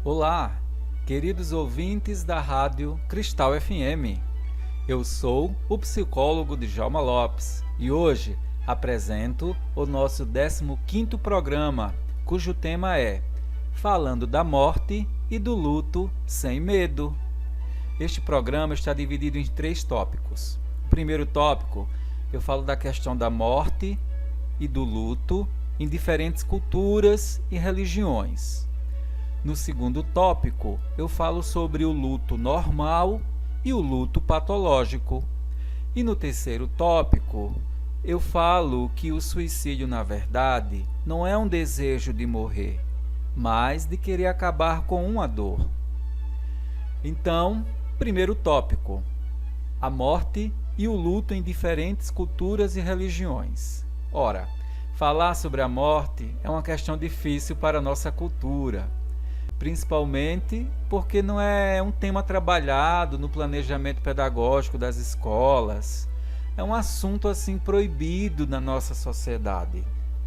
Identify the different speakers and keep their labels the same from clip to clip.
Speaker 1: Olá, queridos ouvintes da Rádio Cristal FM. Eu sou o psicólogo Djalma Lopes e hoje apresento o nosso 15º programa, cujo tema é Falando da Morte e do Luto Sem Medo. Este programa está dividido em 3 tópicos. O primeiro tópico, eu falo da questão da morte e do luto em diferentes culturas e religiões. No segundo tópico, eu falo sobre o luto normal e o luto patológico. E no terceiro tópico, eu falo que o suicídio, na verdade, não é um desejo de morrer, mas de querer acabar com uma dor. Então, primeiro tópico, a morte e o luto em diferentes culturas e religiões. Ora, falar sobre a morte é uma questão difícil para a nossa cultura, principalmente porque não é um tema trabalhado no planejamento pedagógico das escolas. É um assunto assim proibido na nossa sociedade,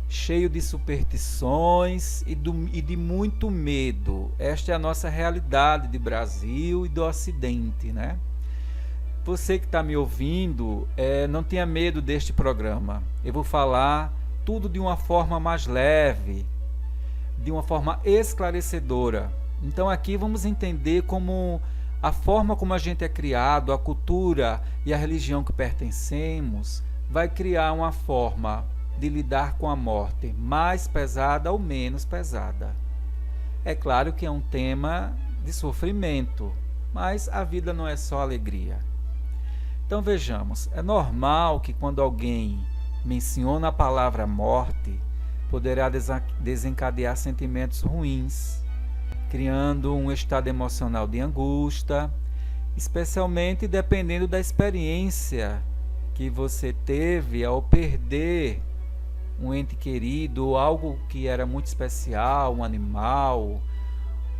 Speaker 1: cheio de superstições e de muito medo. Esta é a nossa realidade de Brasil e do Ocidente, né? Você que está me ouvindo, não tenha medo deste programa. Eu vou falar tudo de uma forma mais leve, de uma forma esclarecedora. Então aqui vamos entender como a forma como a gente é criado, a cultura e a religião que pertencemos, vai criar uma forma de lidar com a morte mais pesada ou menos pesada. É claro que é um tema de sofrimento, mas a vida não é só alegria. Então vejamos, é normal que quando alguém menciona a palavra morte, poderá desencadear sentimentos ruins, criando um estado emocional de angústia, especialmente dependendo da experiência que você teve ao perder um ente querido ou algo que era muito especial, um animal,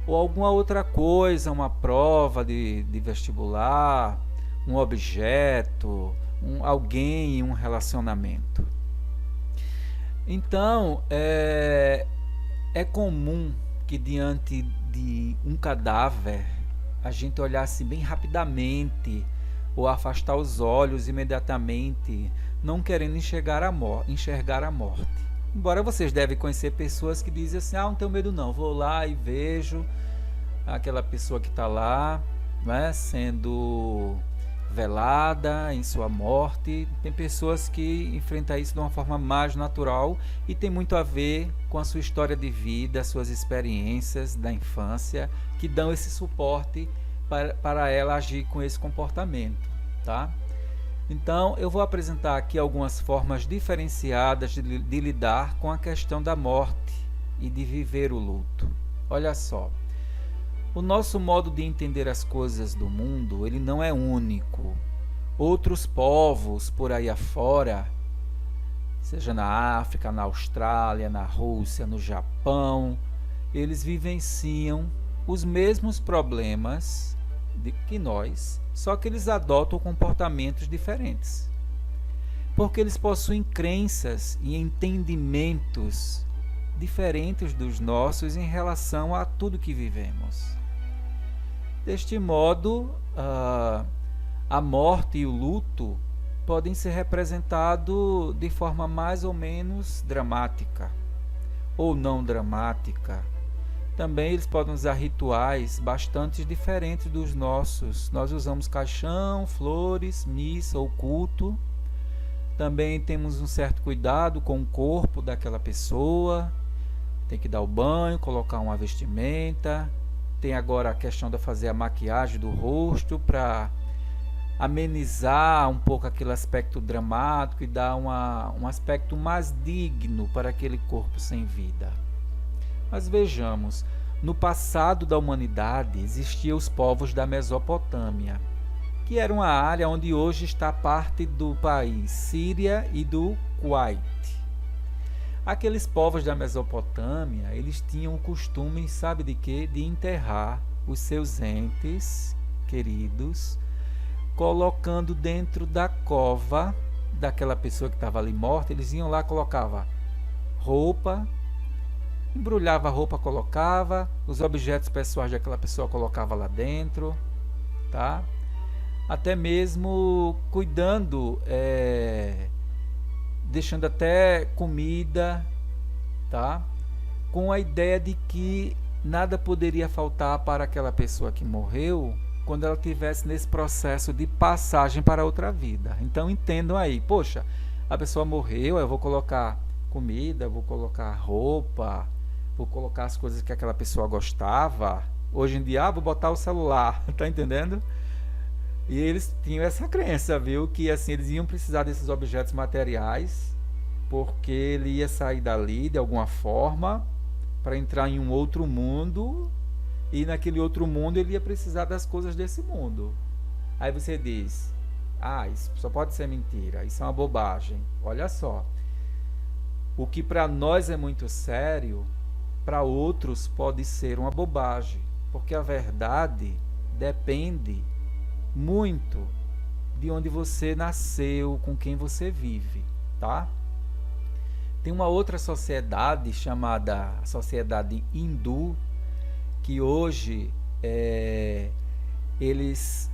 Speaker 1: ou alguma outra coisa, uma prova de vestibular, um objeto, alguém em um relacionamento. Então, é comum que diante de um cadáver a gente olhasse bem rapidamente ou afastar os olhos imediatamente, não querendo enxergar a morte. Embora vocês devem conhecer pessoas que dizem assim, não tenho medo não, vou lá e vejo aquela pessoa que está lá, né, sendo velada em sua morte. Tem pessoas que enfrentam isso de uma forma mais natural e tem muito a ver com a sua história de vida, suas experiências da infância, que dão esse suporte para ela agir com esse comportamento, tá? Então, eu vou apresentar aqui algumas formas diferenciadas de lidar com a questão da morte e de viver o luto. Olha só. O nosso modo de entender as coisas do mundo, ele não é único. Outros povos por aí afora, seja na África, na Austrália, na Rússia, no Japão, eles vivenciam os mesmos problemas que nós, só que eles adotam comportamentos diferentes. Porque eles possuem crenças e entendimentos diferentes dos nossos em relação a tudo que vivemos. Deste modo, a morte e o luto podem ser representados de forma mais ou menos dramática ou não dramática. Também eles podem usar rituais bastante diferentes dos nossos. Nós usamos caixão, flores, missa ou culto. Também temos um certo cuidado com o corpo daquela pessoa. Tem que dar o banho, colocar uma vestimenta. Tem agora a questão de fazer a maquiagem do rosto para amenizar um pouco aquele aspecto dramático e dar um aspecto mais digno para aquele corpo sem vida. Mas vejamos, no passado da humanidade existiam os povos da Mesopotâmia, que era uma área onde hoje está parte do país Síria e do Kuwait. Aqueles povos da Mesopotâmia, eles tinham o costume, sabe de quê? De enterrar os seus entes queridos, colocando dentro da cova daquela pessoa que estava ali morta. Eles iam lá, colocavam roupa, embrulhava a roupa, colocava, os objetos pessoais daquela pessoa colocava lá dentro, tá? Até mesmo cuidando, deixando até comida, tá? Com a ideia de que nada poderia faltar para aquela pessoa que morreu quando ela estivesse nesse processo de passagem para outra vida. Então entendam aí, poxa, a pessoa morreu, eu vou colocar comida, vou colocar roupa, vou colocar as coisas que aquela pessoa gostava. Hoje em dia, vou botar o celular, tá entendendo? E eles tinham essa crença, viu? Que assim, eles iam precisar desses objetos materiais, porque ele ia sair dali de alguma forma para entrar em um outro mundo, e naquele outro mundo ele ia precisar das coisas desse mundo. Aí você diz: ah, isso só pode ser mentira, isso é uma bobagem. Olha só, o que para nós é muito sério, para outros pode ser uma bobagem, porque a verdade depende muito de onde você nasceu, com quem você vive, tá? Tem uma outra sociedade chamada sociedade hindu, que hoje eles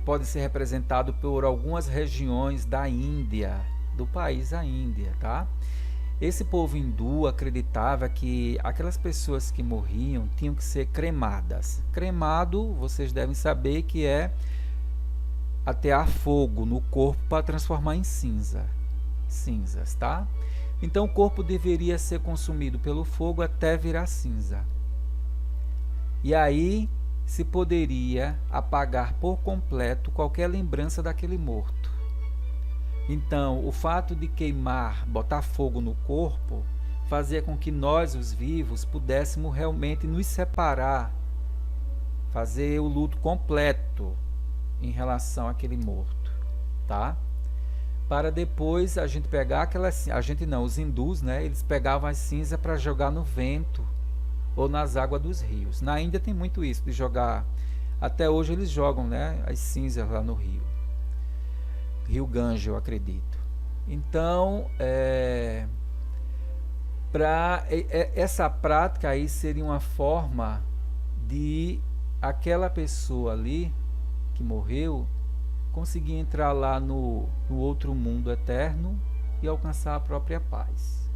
Speaker 1: podem ser representados por algumas regiões da Índia, do país da Índia, tá? Esse povo hindu acreditava que aquelas pessoas que morriam tinham que ser cremadas. Cremado, vocês devem saber que é atear fogo no corpo para transformar em cinzas, tá? Então o corpo deveria ser consumido pelo fogo até virar cinza. E aí se poderia apagar por completo qualquer lembrança daquele morto. Então, o fato de queimar, botar fogo no corpo, fazia com que nós, os vivos, pudéssemos realmente nos separar, fazer o luto completo em relação àquele morto, tá? Para depois a gente pegar os hindus, né? Eles pegavam as cinzas para jogar no vento ou nas águas dos rios. Na Índia tem muito isso de jogar. Até hoje eles jogam, né? As cinzas lá no Rio Ganges, eu acredito. Então, essa prática aí seria uma forma de aquela pessoa ali que morreu conseguir entrar lá no outro mundo eterno e alcançar a própria paz.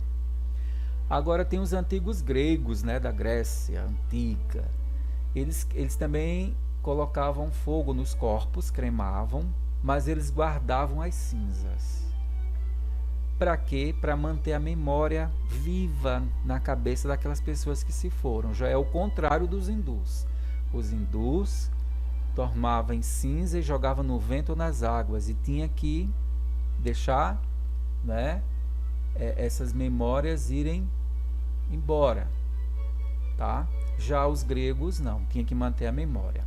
Speaker 1: Agora tem os antigos gregos, né, da Grécia antiga. Eles também colocavam fogo nos corpos, cremavam, mas eles guardavam as cinzas. Para quê? Para manter a memória viva na cabeça daquelas pessoas que se foram. Já é o contrário dos hindus. Os hindus tornavam em cinza e jogavam no vento ou nas águas, e tinha que deixar, né, essas memórias irem embora, tá? Já os gregos não, tinha que manter a memória.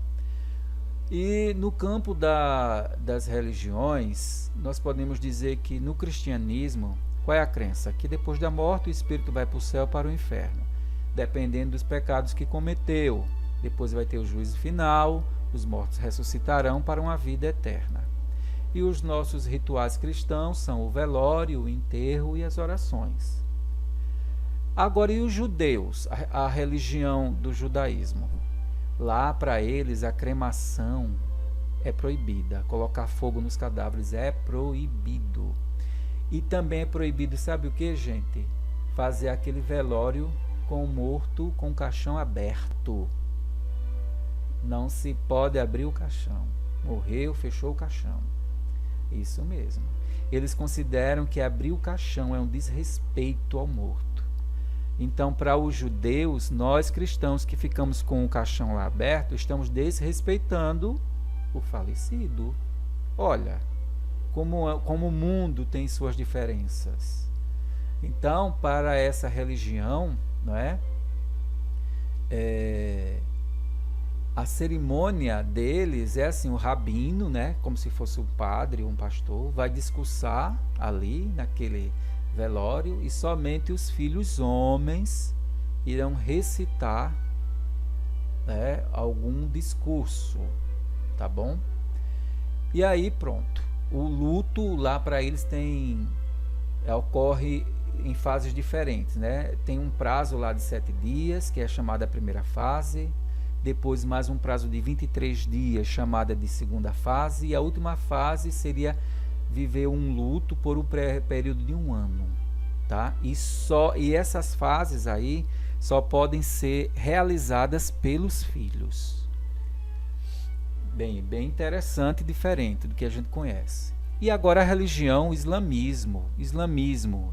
Speaker 1: E no campo das religiões, nós podemos dizer que no cristianismo, qual é a crença? Que depois da morte o espírito vai para o céu ou para o inferno, dependendo dos pecados que cometeu. Depois vai ter o juízo final, os mortos ressuscitarão para uma vida eterna. E os nossos rituais cristãos são o velório, o enterro e as orações. Agora, e os judeus, a religião do judaísmo? Lá para eles a cremação é proibida, colocar fogo nos cadáveres é proibido. E também é proibido, sabe o que, gente? Fazer aquele velório com o morto com o caixão aberto. Não se pode abrir o caixão. Morreu, fechou o caixão. Isso mesmo. Eles consideram que abrir o caixão é um desrespeito ao morto. Então, para os judeus, nós cristãos que ficamos com o caixão lá aberto, estamos desrespeitando o falecido. Olha, como o mundo tem suas diferenças. Então, para essa religião, não é? A cerimônia deles é assim, o rabino, né, como se fosse um padre ou um pastor, vai discursar ali naquele velório, e somente os filhos homens irão recitar, né, algum discurso, tá bom? E aí pronto, o luto lá para eles ocorre em fases diferentes, né? Tem um prazo lá de 7 dias, que é chamada a primeira fase, depois mais um prazo de 23 dias, chamada de segunda fase, e a última fase seria viver um luto por um período de um ano, tá? E essas fases aí só podem ser realizadas pelos filhos. Bem interessante e diferente do que a gente conhece. E agora a religião, o islamismo,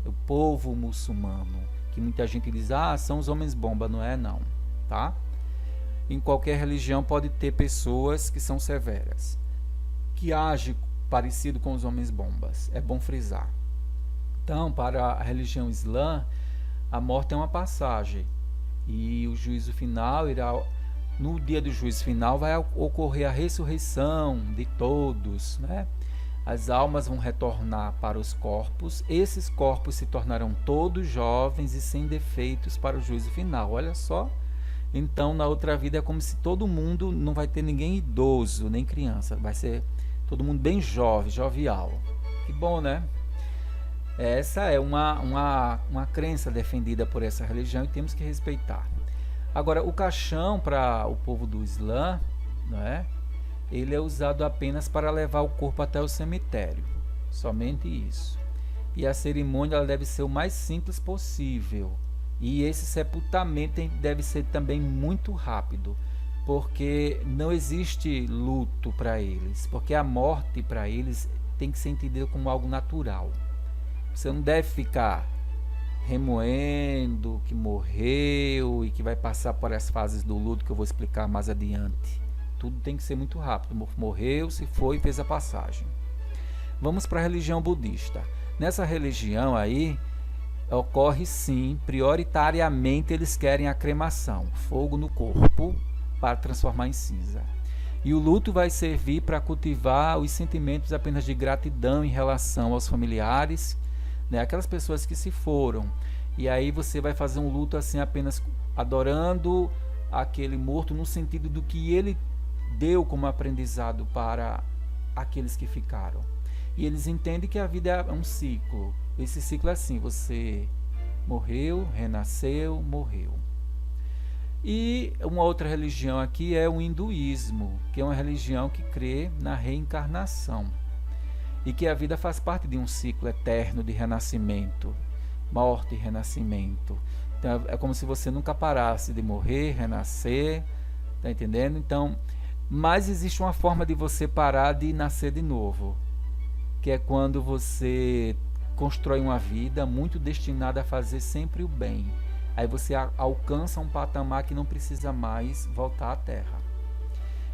Speaker 1: o povo muçulmano, que muita gente diz, são os homens bomba, não é não, tá? Em qualquer religião pode ter pessoas que são severas, que agem parecido com os homens bombas, é bom frisar. Então, para a religião islã, a morte é uma passagem, e o juízo final irá... No dia do juízo final vai ocorrer a ressurreição de todos, né? As almas vão retornar para os corpos, esses corpos se tornarão todos jovens e sem defeitos para o juízo final. Olha só, então na outra vida é como se todo mundo, não vai ter ninguém idoso, nem criança, vai ser todo mundo bem jovem, jovial. Que bom, né? Essa é uma crença defendida por essa religião e temos que respeitar. Agora, o caixão para o povo do Islã, né, ele é usado apenas para levar o corpo até o cemitério, somente isso. E a cerimônia ela deve ser o mais simples possível. E esse sepultamento deve ser também muito rápido, porque não existe luto para eles, porque a morte para eles tem que ser entendida como algo natural. Você não deve ficar remoendo que morreu e que vai passar por as fases do luto que eu vou explicar mais adiante. Tudo tem que ser muito rápido. Morreu, se foi, fez a passagem. Vamos para a religião budista. Nessa religião aí, ocorre sim, prioritariamente eles querem a cremação, fogo no corpo para transformar em cinza. E o luto vai servir para cultivar os sentimentos apenas de gratidão em relação aos familiares, né, aquelas pessoas que se foram. E aí você vai fazer um luto assim apenas adorando aquele morto no sentido do que ele deu como aprendizado para aqueles que ficaram. E eles entendem que a vida é um ciclo. Esse ciclo é assim, você morreu, renasceu, morreu. E uma outra religião aqui é o hinduísmo, que é uma religião que crê na reencarnação e que a vida faz parte de um ciclo eterno de renascimento, morte e renascimento. Então é como se você nunca parasse de morrer, renascer, tá entendendo? Então, mas existe uma forma de você parar de nascer de novo, que é quando você constrói uma vida muito destinada a fazer sempre o bem. Aí você alcança um patamar que não precisa mais voltar à terra.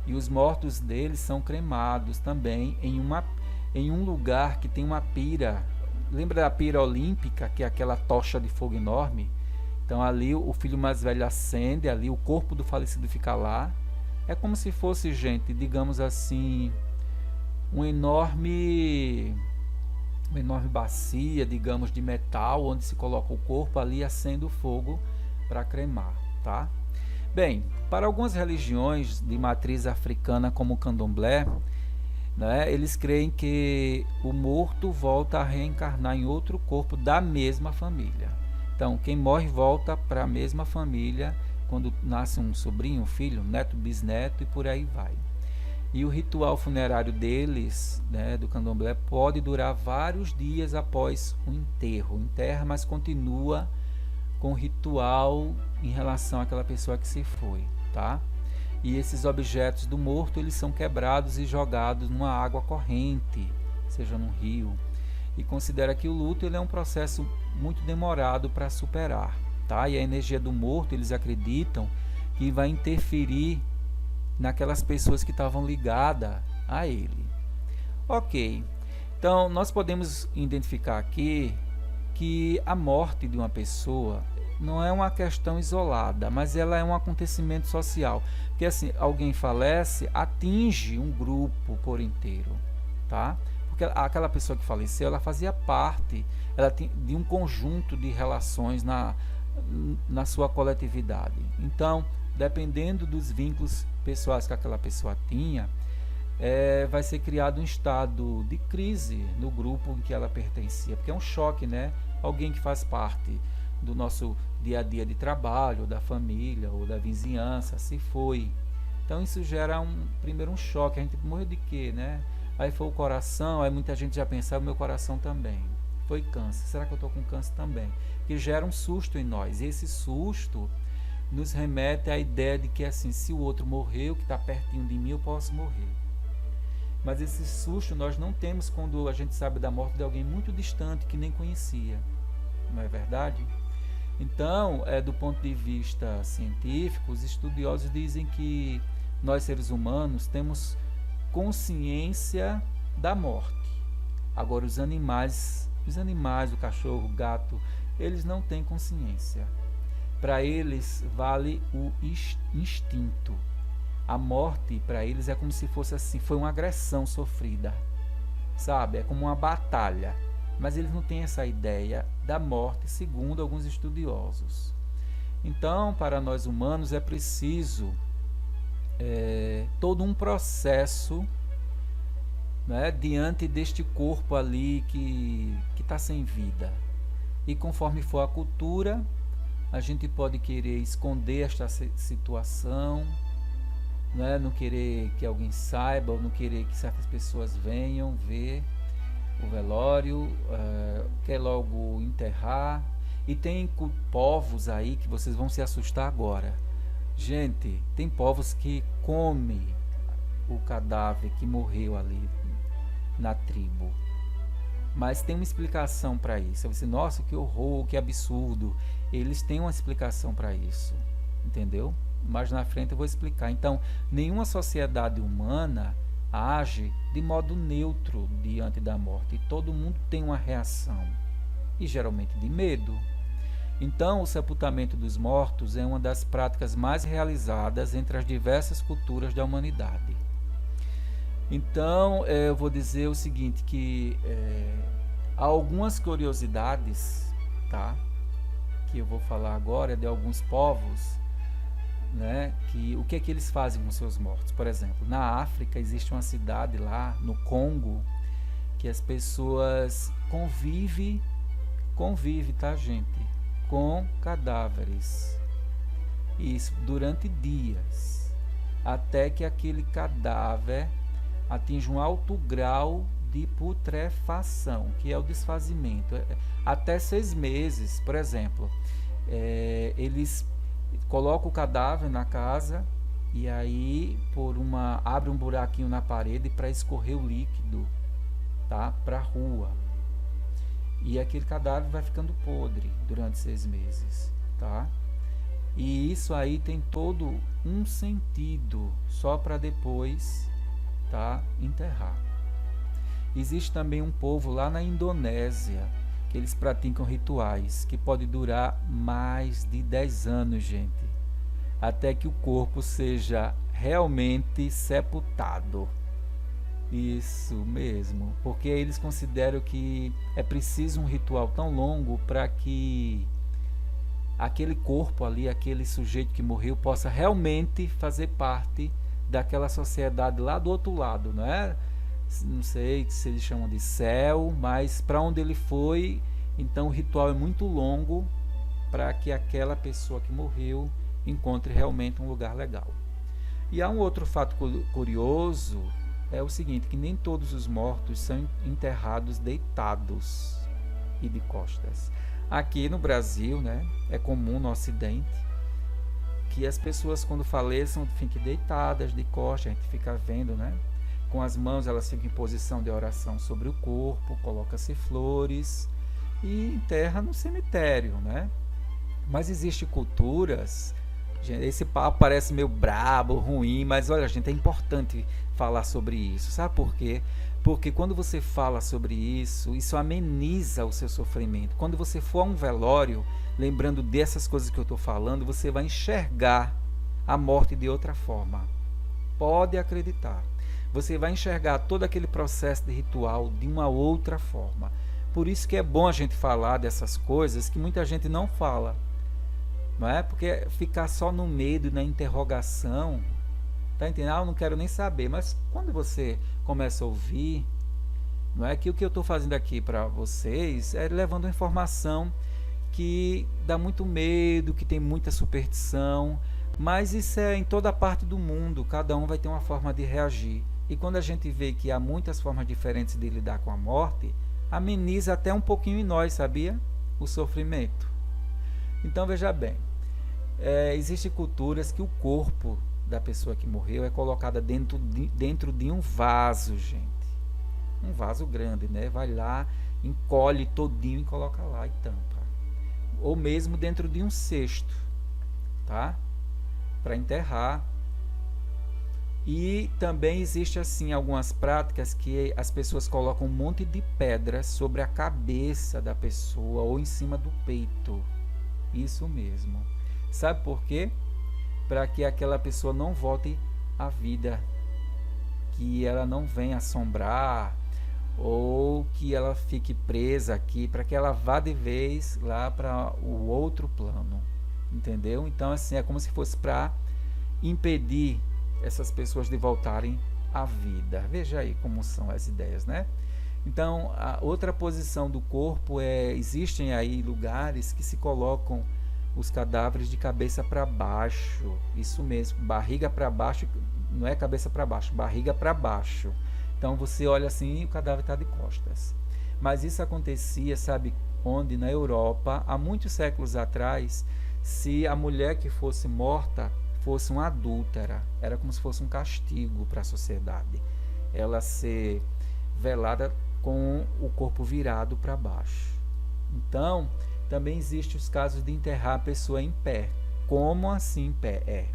Speaker 1: E os mortos deles são cremados também em um lugar que tem uma pira. Lembra da pira olímpica, que é aquela tocha de fogo enorme? Então ali o filho mais velho acende, ali o corpo do falecido fica lá. É como se fosse, gente, digamos assim, uma enorme bacia, digamos, de metal, onde se coloca o corpo, ali acende o fogo para cremar, tá? Bem, para algumas religiões de matriz africana, como o candomblé, né, eles creem que o morto volta a reencarnar em outro corpo da mesma família. Então, quem morre volta para a mesma família quando nasce um sobrinho, um filho, neto, bisneto e por aí vai. E o ritual funerário deles, né, do candomblé, pode durar vários dias após o enterro. Enterra, mas continua com o ritual em relação àquela pessoa que se foi, tá? E esses objetos do morto, eles são quebrados e jogados numa água corrente, seja num rio. E considera que o luto ele é um processo muito demorado para superar, tá? E a energia do morto, eles acreditam que vai interferir naquelas pessoas que estavam ligadas a ele. Ok, então nós podemos identificar aqui que a morte de uma pessoa não é uma questão isolada, mas ela é um acontecimento social, porque assim, alguém falece, atinge um grupo por inteiro, tá? Porque aquela pessoa que faleceu, ela fazia parte de um conjunto de relações na sua coletividade. Então, dependendo dos vínculos pessoais que aquela pessoa tinha, vai ser criado um estado de crise no grupo em que ela pertencia, porque é um choque, né? Alguém que faz parte do nosso dia a dia de trabalho, da família ou da vizinhança se foi. Então isso gera primeiro um choque. A gente morreu de quê, né? Aí foi o coração, aí muita gente já pensa, o meu coração também. Foi câncer, será que eu estou com câncer também? Que gera um susto em nós. E esse susto nos remete à ideia de que assim, se o outro morreu, que está pertinho de mim, eu posso morrer. Mas esse susto nós não temos quando a gente sabe da morte de alguém muito distante que nem conhecia. Não é verdade? Então, do ponto de vista científico, os estudiosos dizem que nós seres humanos temos consciência da morte. Agora os animais, o cachorro, o gato, eles não têm consciência. Para eles vale o instinto. A morte para eles é como se fosse assim, foi uma agressão sofrida, sabe? É como uma batalha. Mas eles não têm essa ideia da morte, segundo alguns estudiosos. Então, para nós humanos é preciso todo um processo, né, diante deste corpo ali que está sem vida. E conforme for a cultura, a gente pode querer esconder esta situação, né, não querer que alguém saiba, ou não querer que certas pessoas venham ver o velório, quer logo enterrar. E tem povos aí que vocês vão se assustar agora. Gente, tem povos que comem o cadáver que morreu ali na tribo. Mas tem uma explicação para isso. Você, nossa, que horror, que absurdo. Eles têm uma explicação para isso, entendeu? Mais na frente eu vou explicar. Então, nenhuma sociedade humana age de modo neutro diante da morte. Todo mundo tem uma reação, e geralmente de medo. Então, o sepultamento dos mortos é uma das práticas mais realizadas entre as diversas culturas da humanidade. Então, eu vou dizer o seguinte, que há algumas curiosidades, tá? Que eu vou falar agora de alguns povos, né, que o que é que eles fazem com seus mortos. Por exemplo, na África existe uma cidade lá no Congo que as pessoas convivem, tá, gente, com cadáveres, isso durante dias, até que aquele cadáver atinge um alto grau de putrefação, que é o desfazimento, até 6 meses, por exemplo. Eles colocam o cadáver na casa e aí abre um buraquinho na parede para escorrer o líquido, tá, para a rua. E aquele cadáver vai ficando podre durante 6 meses, tá? E isso aí tem todo um sentido, só para depois, tá, enterrar. Existe também um povo lá na Indonésia que eles praticam rituais que pode durar mais de 10 anos, gente, até que o corpo seja realmente sepultado. Isso mesmo, porque eles consideram que é preciso um ritual tão longo para que aquele corpo ali, aquele sujeito que morreu, possa realmente fazer parte daquela sociedade lá do outro lado, não é? Não sei se eles chamam de céu, mas para onde ele foi, então o ritual é muito longo para que aquela pessoa que morreu encontre realmente um lugar legal. E há um outro fato curioso, é o seguinte, que nem todos os mortos são enterrados deitados e de costas. Aqui no Brasil, né, é comum no Ocidente que as pessoas quando faleçam fiquem deitadas de costas, a gente fica vendo, né? Com as mãos elas ficam em posição de oração sobre o corpo, coloca-se flores e enterra no cemitério, né? Mas existem culturas, gente, esse papo parece meio brabo, ruim, mas olha, gente, é importante falar sobre isso. Sabe por quê? Porque quando você fala sobre isso, isso ameniza o seu sofrimento. Quando você for a um velório, lembrando dessas coisas que eu estou falando, você vai enxergar a morte de outra forma. Pode acreditar. Você vai enxergar todo aquele processo de ritual de uma outra forma. Por isso que é bom a gente falar dessas coisas que muita gente não fala. Não é? Porque ficar só no medo e na interrogação, Tá entendendo? Eu não quero nem saber. Mas quando você começa a ouvir, não é que o que eu estou fazendo aqui para vocês é levando uma informação que dá muito medo, que tem muita superstição, mas isso é em toda parte do mundo, cada um vai ter uma forma de reagir. E quando a gente vê que há muitas formas diferentes de lidar com a morte, ameniza até um pouquinho em nós, sabia? O sofrimento. Então veja bem, existem culturas que o corpo da pessoa que morreu é colocada dentro de um vaso, gente. Um vaso grande, né? Vai lá, encolhe todinho e coloca lá e tampa. Ou mesmo dentro de um cesto, tá? Para enterrar. E também existe assim algumas práticas que as pessoas colocam um monte de pedras sobre a cabeça da pessoa ou em cima do peito. Isso mesmo. Sabe por quê? Para que aquela pessoa não volte à vida, que ela não venha assombrar ou que ela fique presa aqui, para que ela vá de vez lá para o outro plano, entendeu? Então assim, é como se fosse para impedir essas pessoas de voltarem à vida. Veja aí como são as ideias, né? Então, a outra posição do corpo existem aí lugares que se colocam os cadáveres de cabeça para baixo. Isso mesmo, barriga para baixo, não é cabeça para baixo, barriga para baixo. Então você olha assim e o cadáver está de costas. Mas isso acontecia, sabe onde? Na Europa, há muitos séculos atrás, se a mulher que fosse morta fosse uma adúltera, era como se fosse um castigo para a sociedade, ela ser velada com o corpo virado para baixo. Então, também existem os casos de enterrar a pessoa em pé. Como assim em pé?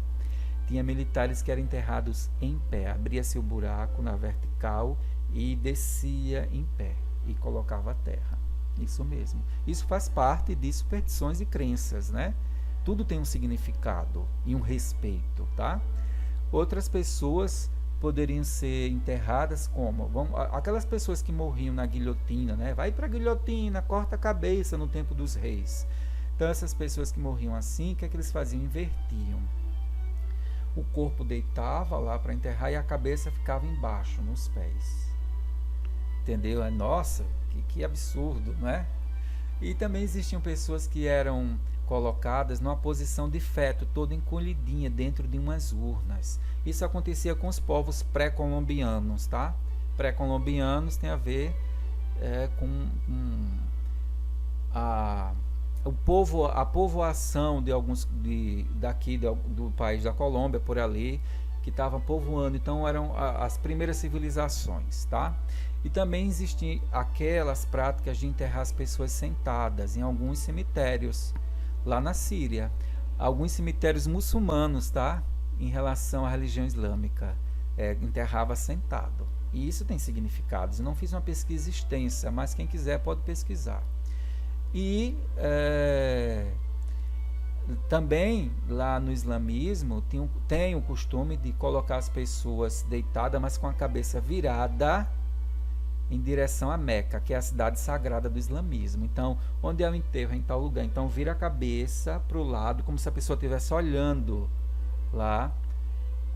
Speaker 1: Tinha militares que eram enterrados em pé, abria-se o buraco na vertical e descia em pé e colocava a terra. Isso mesmo. Isso faz parte de superstições e crenças, né? Tudo tem um significado e um respeito, tá? Outras pessoas poderiam ser enterradas como? Aquelas pessoas que morriam na guilhotina, né? Vai para a guilhotina, corta a cabeça no tempo dos reis. Então essas pessoas que morriam assim, o que é que eles faziam? Invertiam. O corpo deitava lá para enterrar e a cabeça ficava embaixo, nos pés. Entendeu? Nossa, que absurdo, não é? E também existiam pessoas que eram colocadas numa posição de feto, toda encolhidinha dentro de umas urnas. Isso acontecia com os povos pré-colombianos, tá? Pré-colombianos tem a ver com a povoação de alguns daqui do país da Colômbia, por ali, que estavam povoando. Então eram as primeiras civilizações, tá? E também existiam aquelas práticas de enterrar as pessoas sentadas em alguns cemitérios lá na Síria, alguns cemitérios muçulmanos, tá? Em relação à religião islâmica, enterrava sentado. E isso tem significados. Eu não fiz uma pesquisa extensa, mas quem quiser pode pesquisar. E também lá no islamismo tem o costume de colocar as pessoas deitadas, mas com a cabeça virada em direção a Meca, que é a cidade sagrada do islamismo. Então, onde é o enterro? Em tal lugar. Então, vira a cabeça para o lado, como se a pessoa estivesse olhando lá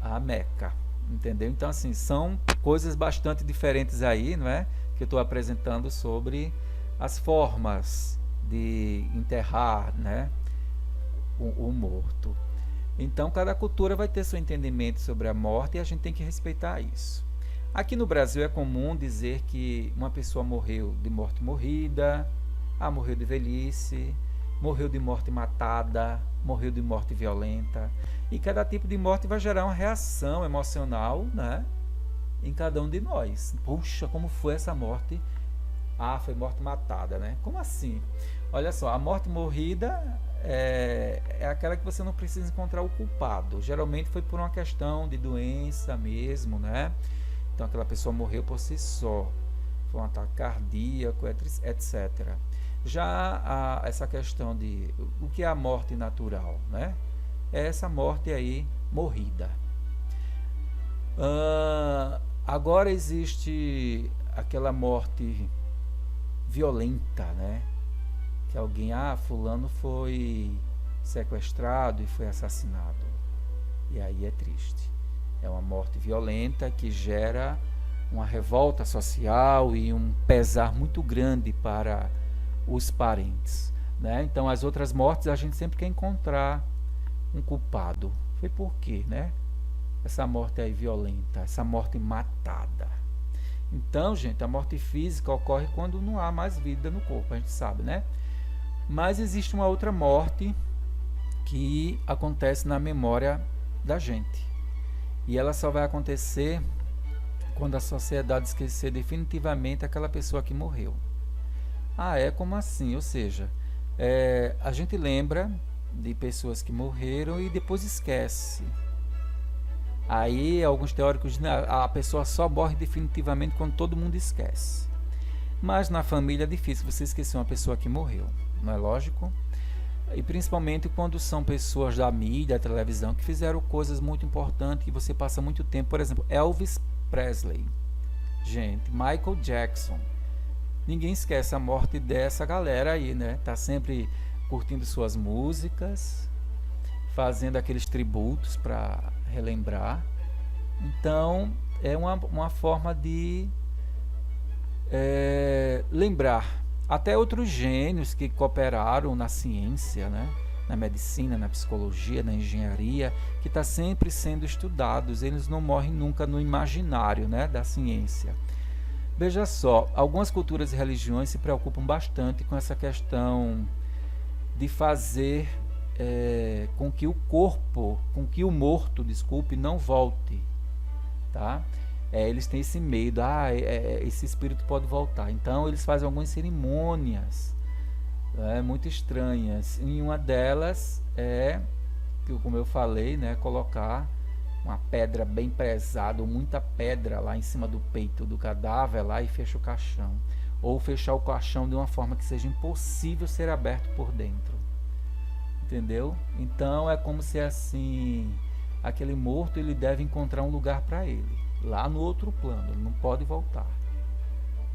Speaker 1: a Meca. Entendeu? Então, assim, são coisas bastante diferentes aí, não é? Que eu estou apresentando sobre as formas de enterrar, né, o morto. Então, cada cultura vai ter seu entendimento sobre a morte e a gente tem que respeitar isso. Aqui no Brasil é comum dizer que uma pessoa morreu de morte morrida, morreu de velhice, morreu de morte matada, morreu de morte violenta. E cada tipo de morte vai gerar uma reação emocional, né, em cada um de nós. Puxa, como foi essa morte? Foi morte matada, né? Como assim? Olha só, a morte morrida é aquela que você não precisa encontrar o culpado. Geralmente foi por uma questão de doença mesmo, né? Então aquela pessoa morreu por si só, foi um ataque cardíaco, etc. Já essa questão de o que é a morte natural, né? É essa morte aí morrida. Agora existe aquela morte violenta, né? Que alguém, fulano foi sequestrado e foi assassinado. E aí é triste. É uma morte violenta que gera uma revolta social e um pesar muito grande para os parentes, né? Então, as outras mortes a gente sempre quer encontrar um culpado. Foi por quê, né? Essa morte aí violenta, essa morte matada. Então, gente, a morte física ocorre quando não há mais vida no corpo, a gente sabe, né? Mas existe uma outra morte que acontece na memória da gente. E ela só vai acontecer quando a sociedade esquecer definitivamente aquela pessoa que morreu. Ah, é como assim? Ou seja, a gente lembra de pessoas que morreram e depois esquece. Aí alguns teóricos dizem que a pessoa só morre definitivamente quando todo mundo esquece. Mas na família é difícil você esquecer uma pessoa que morreu, não é lógico? E principalmente quando são pessoas da mídia, da televisão, que fizeram coisas muito importantes e você passa muito tempo. Por exemplo, Elvis Presley, gente, Michael Jackson. Ninguém esquece a morte dessa galera aí, né? Tá sempre curtindo suas músicas, fazendo aqueles tributos para relembrar. Então, é uma forma de lembrar. Até outros gênios que cooperaram na ciência, né? Na medicina, na psicologia, na engenharia, que está sempre sendo estudados. Eles não morrem nunca no imaginário, né? Da ciência. Veja só, algumas culturas e religiões se preocupam bastante com essa questão de fazer com que o corpo, com que o morto, desculpe, não volte, tá? Eles têm esse medo, esse espírito pode voltar. Então eles fazem algumas cerimônias muito estranhas. E uma delas é, como eu falei, né, colocar uma pedra bem pesada, ou muita pedra lá em cima do peito do cadáver lá e fecha o caixão. Ou fechar o caixão de uma forma que seja impossível ser aberto por dentro. Entendeu? Então é como se assim, aquele morto ele deve encontrar um lugar para ele. Lá no outro plano, ele não pode voltar,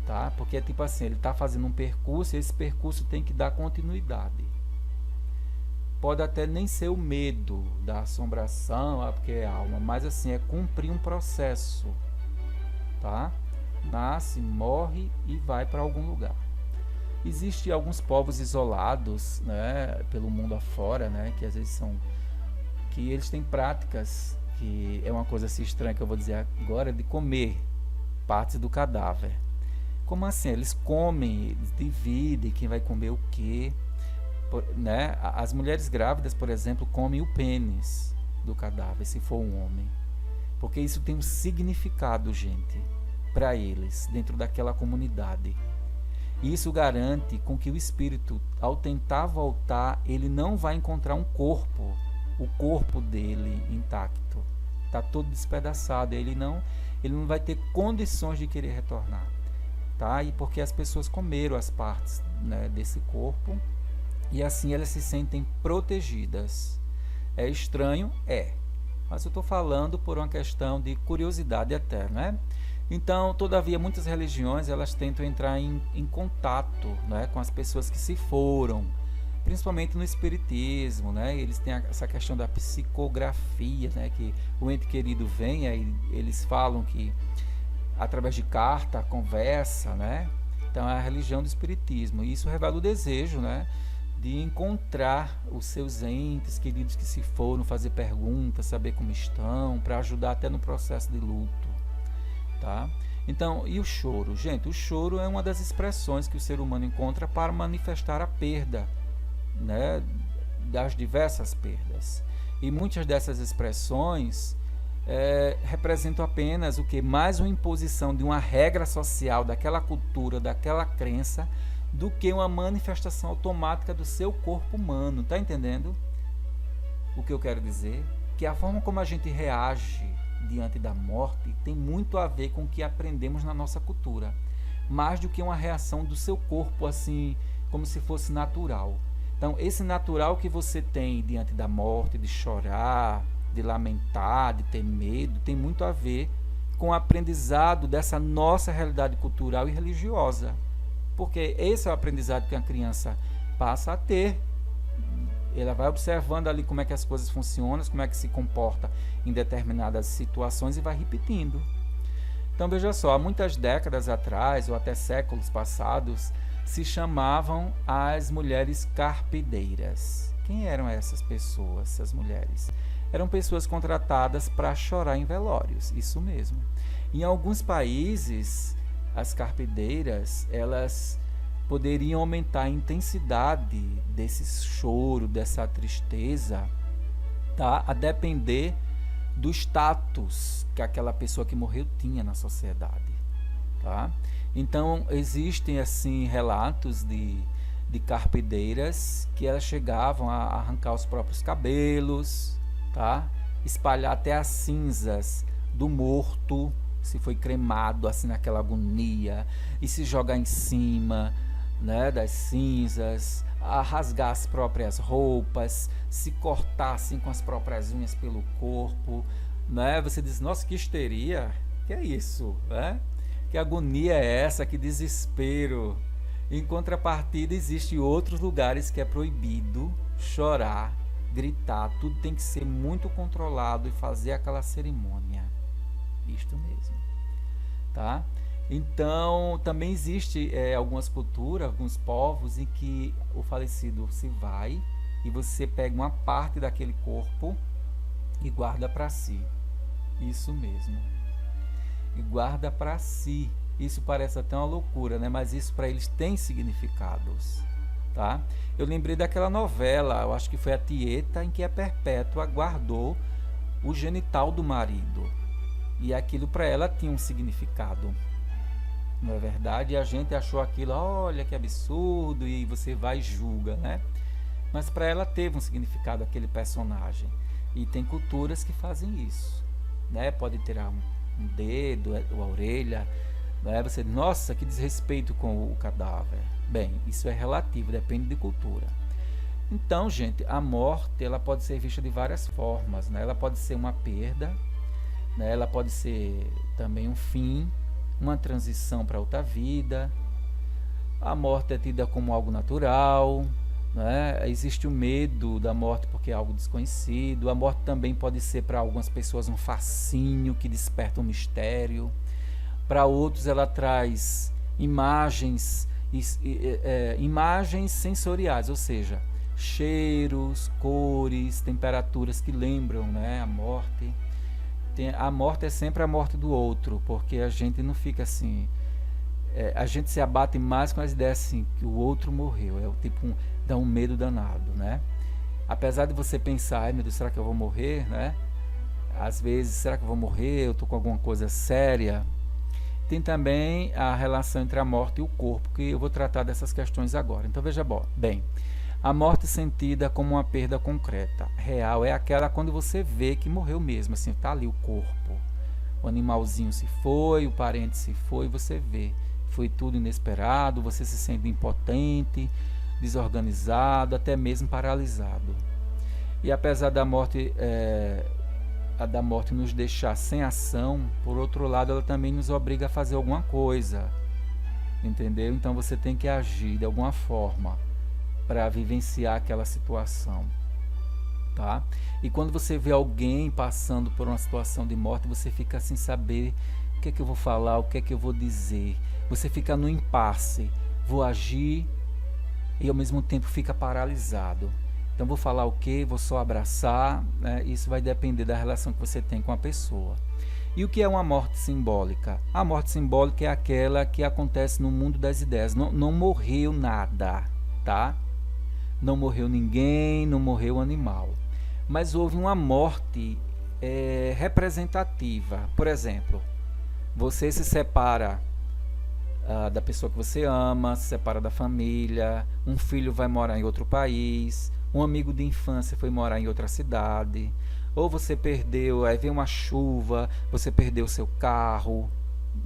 Speaker 1: tá? Porque é tipo assim, ele está fazendo um percurso e esse percurso tem que dar continuidade. Pode até nem ser o medo da assombração, porque é alma, mas assim, é cumprir um processo, tá? Nasce, morre e vai para algum lugar. Existem alguns povos isolados, né, pelo mundo afora, né, que às vezes que eles têm práticas que é uma coisa assim estranha que eu vou dizer agora, de comer partes do cadáver. Como assim? Eles comem, eles dividem quem vai comer o quê, né? As mulheres grávidas, por exemplo, comem o pênis do cadáver, se for um homem, porque isso tem um significado, gente, para eles, dentro daquela comunidade. E isso garante com que o espírito, ao tentar voltar, ele não vai encontrar o corpo dele intacto, está todo despedaçado, ele não vai ter condições de querer retornar, tá? E porque as pessoas comeram as partes, né, desse corpo e assim elas se sentem protegidas. É estranho? Mas eu estou falando por uma questão de curiosidade até, né? Então, todavia, muitas religiões elas tentam entrar em contato, né, com as pessoas que se foram, principalmente no espiritismo, né? Eles têm essa questão da psicografia, né? Que o ente querido vem, aí eles falam que através de carta, conversa, né? Então é a religião do espiritismo. E isso revela o desejo, né, de encontrar os seus entes queridos que se foram, fazer perguntas, saber como estão, para ajudar até no processo de luto, tá? Então, e o choro? Gente, o choro é uma das expressões que o ser humano encontra para manifestar a perda, né, das diversas perdas. E muitas dessas expressões representam apenas o que? Mais uma imposição de uma regra social daquela cultura, daquela crença, do que uma manifestação automática do seu corpo humano. Tá entendendo o que eu quero dizer? Que a forma como a gente reage diante da morte tem muito a ver com o que aprendemos na nossa cultura, mais do que uma reação do seu corpo assim, como se fosse natural. Então, esse natural que você tem diante da morte, de chorar, de lamentar, de ter medo, tem muito a ver com o aprendizado dessa nossa realidade cultural e religiosa. Porque esse é o aprendizado que a criança passa a ter Ela vai observando ali como é que as coisas funcionam, como é que se comporta em determinadas situações e vai repetindo. Então veja só, há muitas décadas atrás, ou até séculos passados, se chamavam as mulheres carpideiras. Quem eram essas pessoas, essas mulheres? Eram pessoas contratadas para chorar em velórios, isso mesmo. Em alguns países, as carpideiras, elas poderiam aumentar a intensidade desse choro, dessa tristeza, tá? A depender do status que aquela pessoa que morreu tinha na sociedade, tá? Então existem assim relatos de carpideiras que elas chegavam a arrancar os próprios cabelos, tá? Espalhar até as cinzas do morto, se foi cremado, assim naquela agonia, e se jogar em cima, né, das cinzas, a rasgar as próprias roupas, se cortar assim com as próprias unhas pelo corpo, né? Você diz, nossa, que histeria, que é isso, né? Que agonia é essa, que desespero. Em contrapartida, existem outros lugares que é proibido chorar, gritar, tudo tem que ser muito controlado e fazer aquela cerimônia. Isto mesmo, tá? Então, também existe algumas culturas, alguns povos em que o falecido se vai e você pega uma parte daquele corpo e guarda para si. Isso mesmo. E guarda para si. Isso parece até uma loucura, né? Mas isso para eles tem significados, tá? Eu lembrei daquela novela, eu acho que foi a Tieta, em que a Perpétua guardou o genital do marido. E aquilo para ela tinha um significado. Não é verdade? E a gente achou aquilo, olha que absurdo, e você vai e julga, né? Mas para ela teve um significado aquele personagem. E tem culturas que fazem isso, né? Pode ter um dedo, a orelha, né? Você, nossa, que desrespeito com o cadáver. Bem, isso é relativo, depende de cultura. Então, gente, a morte ela pode ser vista de várias formas, né? Ela pode ser uma perda, né? Ela pode ser também um fim, uma transição para outra vida. A morte é tida como algo natural, né? Existe o medo da morte porque é algo desconhecido. A morte também pode ser para algumas pessoas um fascínio que desperta um mistério. Para outros ela traz imagens sensoriais, ou seja, cheiros, cores, temperaturas que lembram, né, a morte. A morte é sempre a morte do outro, porque a gente não fica assim, a gente se abate mais com as ideias assim, que o outro morreu, dá um medo danado, né? Apesar de você pensar, ai meu Deus, será que eu vou morrer, né? Às vezes, será que eu vou morrer, eu estou com alguma coisa séria? Tem também a relação entre a morte e o corpo, que eu vou tratar dessas questões agora. Então veja bem, a morte sentida como uma perda concreta, real, é aquela quando você vê que morreu mesmo, assim, está ali o corpo. O animalzinho se foi, o parente se foi, você vê. Foi tudo inesperado, você se sente impotente, desorganizado, até mesmo paralisado. E apesar da morte, nos deixar sem ação, por outro lado, ela também nos obriga a fazer alguma coisa, entendeu? Então você tem que agir de alguma forma para vivenciar aquela situação, tá? E quando você vê alguém passando por uma situação de morte, você fica sem saber o que é que eu vou falar, o que é que eu vou dizer. Você fica no impasse, vou agir e ao mesmo tempo fica paralisado. Então vou falar o quê? Vou só abraçar, né? Isso vai depender da relação que você tem com a pessoa. E o que é uma morte simbólica? A morte simbólica é aquela que acontece no mundo das ideias. Não morreu nada, tá? Não morreu ninguém, não morreu animal. Mas houve uma morte representativa. Por exemplo, você se separa da pessoa que você ama, se separa da família, um filho vai morar em outro país, um amigo de infância foi morar em outra cidade, ou você perdeu, aí vem uma chuva, você perdeu seu carro,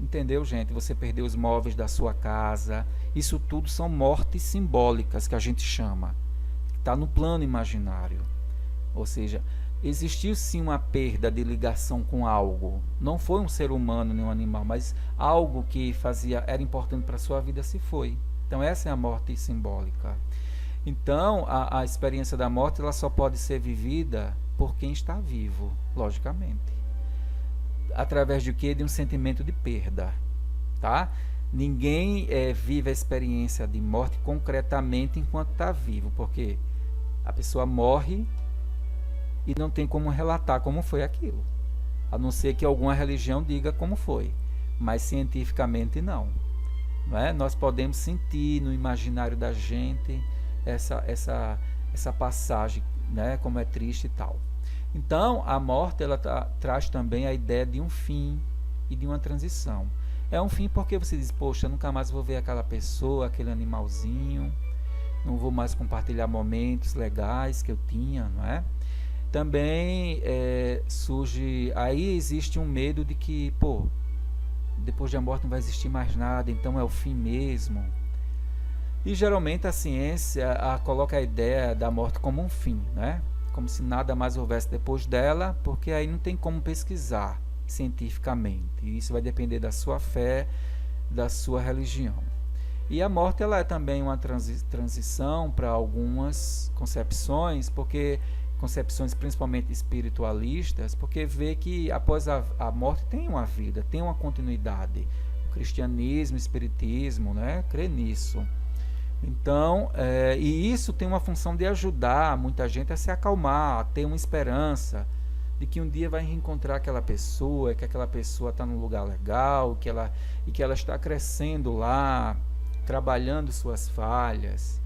Speaker 1: entendeu, gente? Você perdeu os móveis da sua casa. Isso tudo são mortes simbólicas que a gente chama. Está no plano imaginário. Ou seja, existiu sim uma perda de ligação com algo. Não foi um ser humano nem um animal, mas algo que era importante para a sua vida se foi. Então essa é a morte simbólica. Então, a experiência da morte ela só pode ser vivida por quem está vivo, logicamente. Através de quê? De um sentimento de perda, tá? Ninguém vive a experiência de morte concretamente enquanto está vivo, porque a pessoa morre e não tem como relatar como foi aquilo, a não ser que alguma religião diga como foi, mas cientificamente não. Não é? Nós podemos sentir no imaginário da gente essa passagem, né? Como é triste e tal. Então, a morte ela traz também a ideia de um fim e de uma transição. É um fim porque você diz, poxa, nunca mais vou ver aquela pessoa, aquele animalzinho, não vou mais compartilhar momentos legais que eu tinha, não é? Também surge, aí existe um medo de que, pô, depois da morte não vai existir mais nada, então é o fim mesmo. E geralmente a ciência coloca a ideia da morte como um fim, né? Como se nada mais houvesse depois dela, porque aí não tem como pesquisar cientificamente. E isso vai depender da sua fé, da sua religião. E a morte ela é também uma transição para algumas concepções, porque concepções principalmente espiritualistas, porque vê que após a morte tem uma vida, tem uma continuidade. O cristianismo, o espiritismo, né, crê nisso. Então, e isso tem uma função de ajudar muita gente a se acalmar, a ter uma esperança de que um dia vai reencontrar aquela pessoa, que aquela pessoa está num lugar legal, que ela está crescendo lá, trabalhando suas falhas.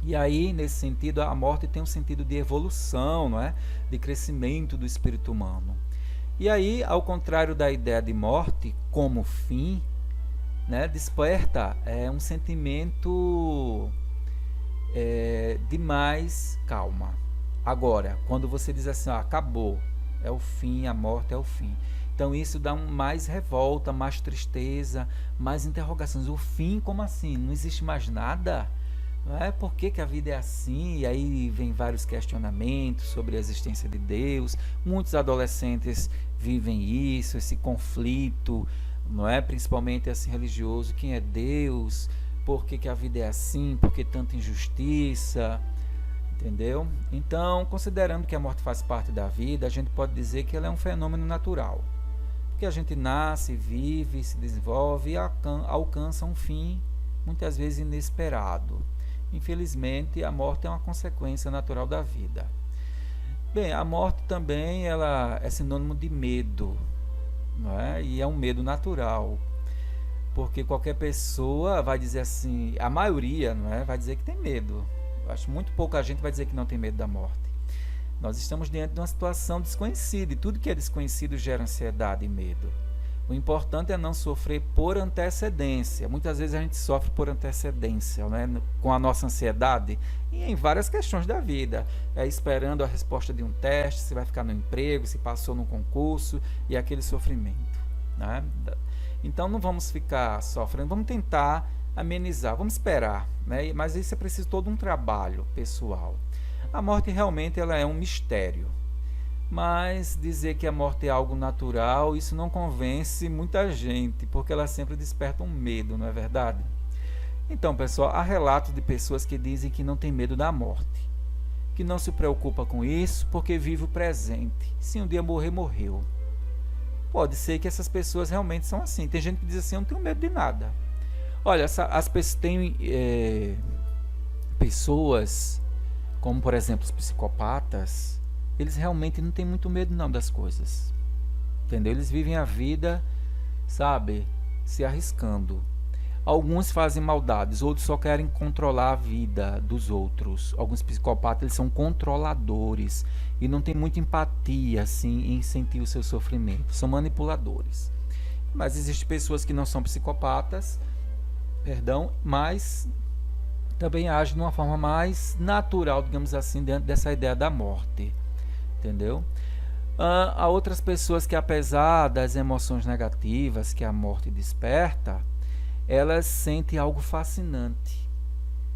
Speaker 1: E aí, nesse sentido, a morte tem um sentido de evolução, não é? De crescimento do espírito humano. E aí, ao contrário da ideia de morte como fim, né, desperta um sentimento de mais calma. Agora, quando você diz assim, acabou, é o fim, a morte é o fim. Então isso dá mais revolta, mais tristeza, mais interrogações. O fim, como assim? Não existe mais nada? Não é? Por que a vida é assim? E aí vem vários questionamentos sobre a existência de Deus. Muitos adolescentes vivem isso, esse conflito, não é? Principalmente assim religioso, quem é Deus? Por que a vida é assim? Por que tanta injustiça? Entendeu? Então, considerando que a morte faz parte da vida, a gente pode dizer que ela é um fenômeno natural. Porque a gente nasce, vive, se desenvolve e alcança um fim, muitas vezes inesperado. Infelizmente, a morte é uma consequência natural da vida. Bem, a morte também ela é sinônimo de medo, não é? E é um medo natural, porque qualquer pessoa vai dizer assim, a maioria, não é? Vai dizer que tem medo. Eu acho muito pouca gente vai dizer que não tem medo da morte. Nós estamos diante de uma situação desconhecida e tudo que é desconhecido gera ansiedade e medo. O importante é não sofrer por antecedência. Muitas vezes a gente sofre por antecedência, né? Com a nossa ansiedade e em várias questões da vida. Esperando a resposta de um teste, se vai ficar no emprego, se passou no concurso e aquele sofrimento, né? Então não vamos ficar sofrendo, vamos tentar amenizar, vamos esperar, né? Mas isso é preciso todo um trabalho pessoal. A morte realmente ela é um mistério. Mas dizer que a morte é algo natural, isso não convence muita gente, porque ela sempre desperta um medo, não é verdade? Então, pessoal, há relatos de pessoas que dizem que não tem medo da morte, que não se preocupa com isso porque vive o presente. Se um dia morrer, morreu. Pode ser que essas pessoas realmente são assim. Tem gente que diz assim, eu não tenho medo de nada. Olha, as pessoas têm pessoas, como por exemplo os psicopatas, eles realmente não têm muito medo não das coisas, entendeu? Eles vivem a vida, sabe, se arriscando. Alguns fazem maldades, outros só querem controlar a vida dos outros. Alguns psicopatas eles são controladores e não têm muita empatia assim em sentir o seu sofrimento, são manipuladores. Mas existem pessoas que não são psicopatas, mas também agem de uma forma mais natural, digamos assim, dentro dessa ideia da morte. Entendeu? Há outras pessoas que, apesar das emoções negativas que a morte desperta, elas sentem algo fascinante,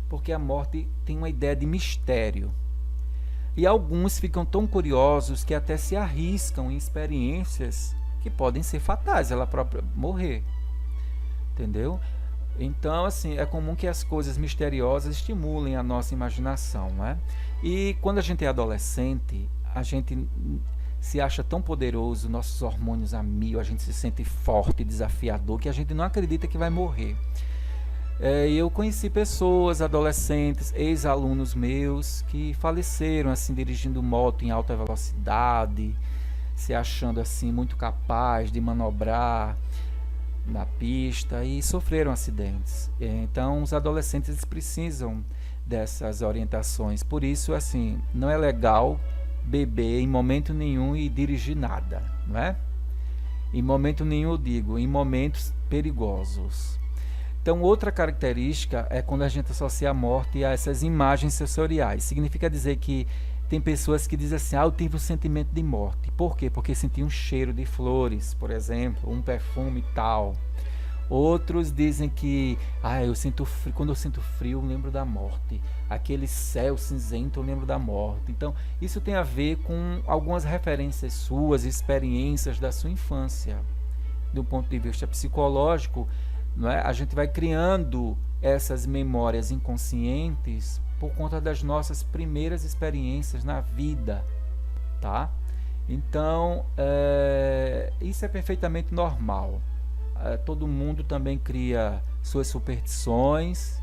Speaker 1: porque a morte tem uma ideia de mistério. E alguns ficam tão curiosos que até se arriscam em experiências que podem ser fatais, ela própria morrer. Entendeu? Então, assim, é comum que as coisas misteriosas estimulem a nossa imaginação, né? E quando a gente é adolescente, a gente se acha tão poderoso, nossos hormônios a mil, a gente se sente forte, desafiador, que a gente não acredita que vai morrer. E eu conheci pessoas, adolescentes, ex-alunos meus, que faleceram, assim, dirigindo moto em alta velocidade, se achando, assim, muito capaz de manobrar na pista e sofreram acidentes. Então, os adolescentes eles precisam dessas orientações. Por isso, assim, não é legal beber em momento nenhum e dirigir nada, não é? Em momento nenhum eu digo, em momentos perigosos. Então, outra característica é quando a gente associa a morte a essas imagens sensoriais. Significa dizer que tem pessoas que dizem assim, eu tive um sentimento de morte. Por quê? Porque senti um cheiro de flores, por exemplo, um perfume tal. Outros dizem que, eu sinto frio, quando eu sinto frio eu lembro da morte. Aquele céu cinzento eu lembro da morte. Então, isso tem a ver com algumas referências suas, experiências da sua infância. Do ponto de vista psicológico, não é? A gente vai criando essas memórias inconscientes por conta das nossas primeiras experiências na vida, tá? Então, isso é perfeitamente normal. Todo mundo também cria suas superstições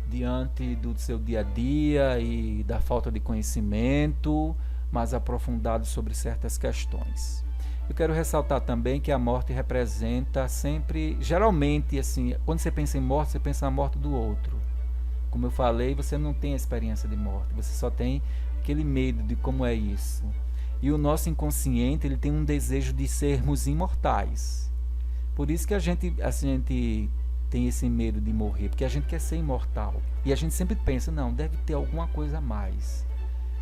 Speaker 1: diante do seu dia a dia e da falta de conhecimento mais aprofundado sobre certas questões. Eu quero ressaltar também que a morte representa sempre, geralmente, assim, quando você pensa em morte, você pensa na morte do outro. Como eu falei, você não tem a experiência de morte, você só tem aquele medo de como é isso. E o nosso inconsciente, ele tem um desejo de sermos imortais. Por isso que a gente tem esse medo de morrer, porque a gente quer ser imortal. E a gente sempre pensa, não, deve ter alguma coisa a mais.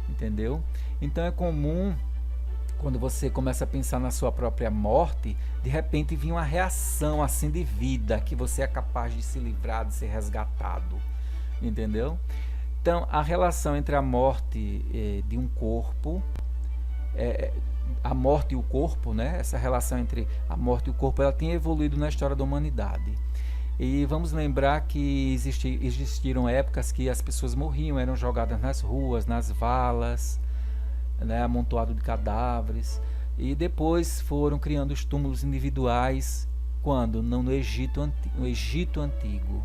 Speaker 1: Entendeu? Então é comum, quando você começa a pensar na sua própria morte, de repente vir uma reação assim de vida, que você é capaz de se livrar, de ser resgatado. Entendeu? Então, a relação entre a morte de um corpo, a morte e o corpo, né? Essa relação entre a morte e o corpo, ela tem evoluído na história da humanidade. E vamos lembrar que existiram épocas que as pessoas morriam, eram jogadas nas ruas, nas valas, né? Amontoado de cadáveres. E depois foram criando os túmulos individuais, quando? No Egito Antigo.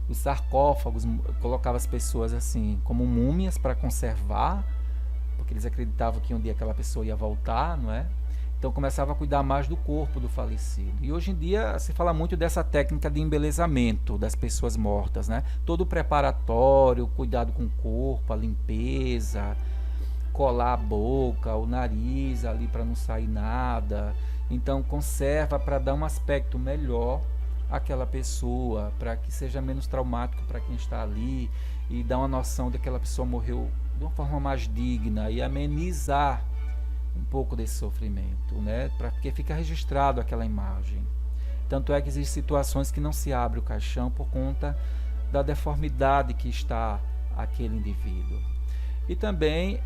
Speaker 1: Os sarcófagos colocavam as pessoas assim como múmias para conservar, porque eles acreditavam que um dia aquela pessoa ia voltar, não é? Então começava a cuidar mais do corpo do falecido. E hoje em dia se fala muito dessa técnica de embelezamento das pessoas mortas, né? Todo o preparatório, cuidado com o corpo, a limpeza, colar a boca, o nariz ali para não sair nada. Então conserva para dar um aspecto melhor àquela pessoa, para que seja menos traumático para quem está ali e dar uma noção de que aquela pessoa morreu de uma forma mais digna e amenizar um pouco desse sofrimento, né? Porque fica registrado aquela imagem. Tanto é que existem situações que não se abre o caixão por conta da deformidade que está aquele indivíduo. E também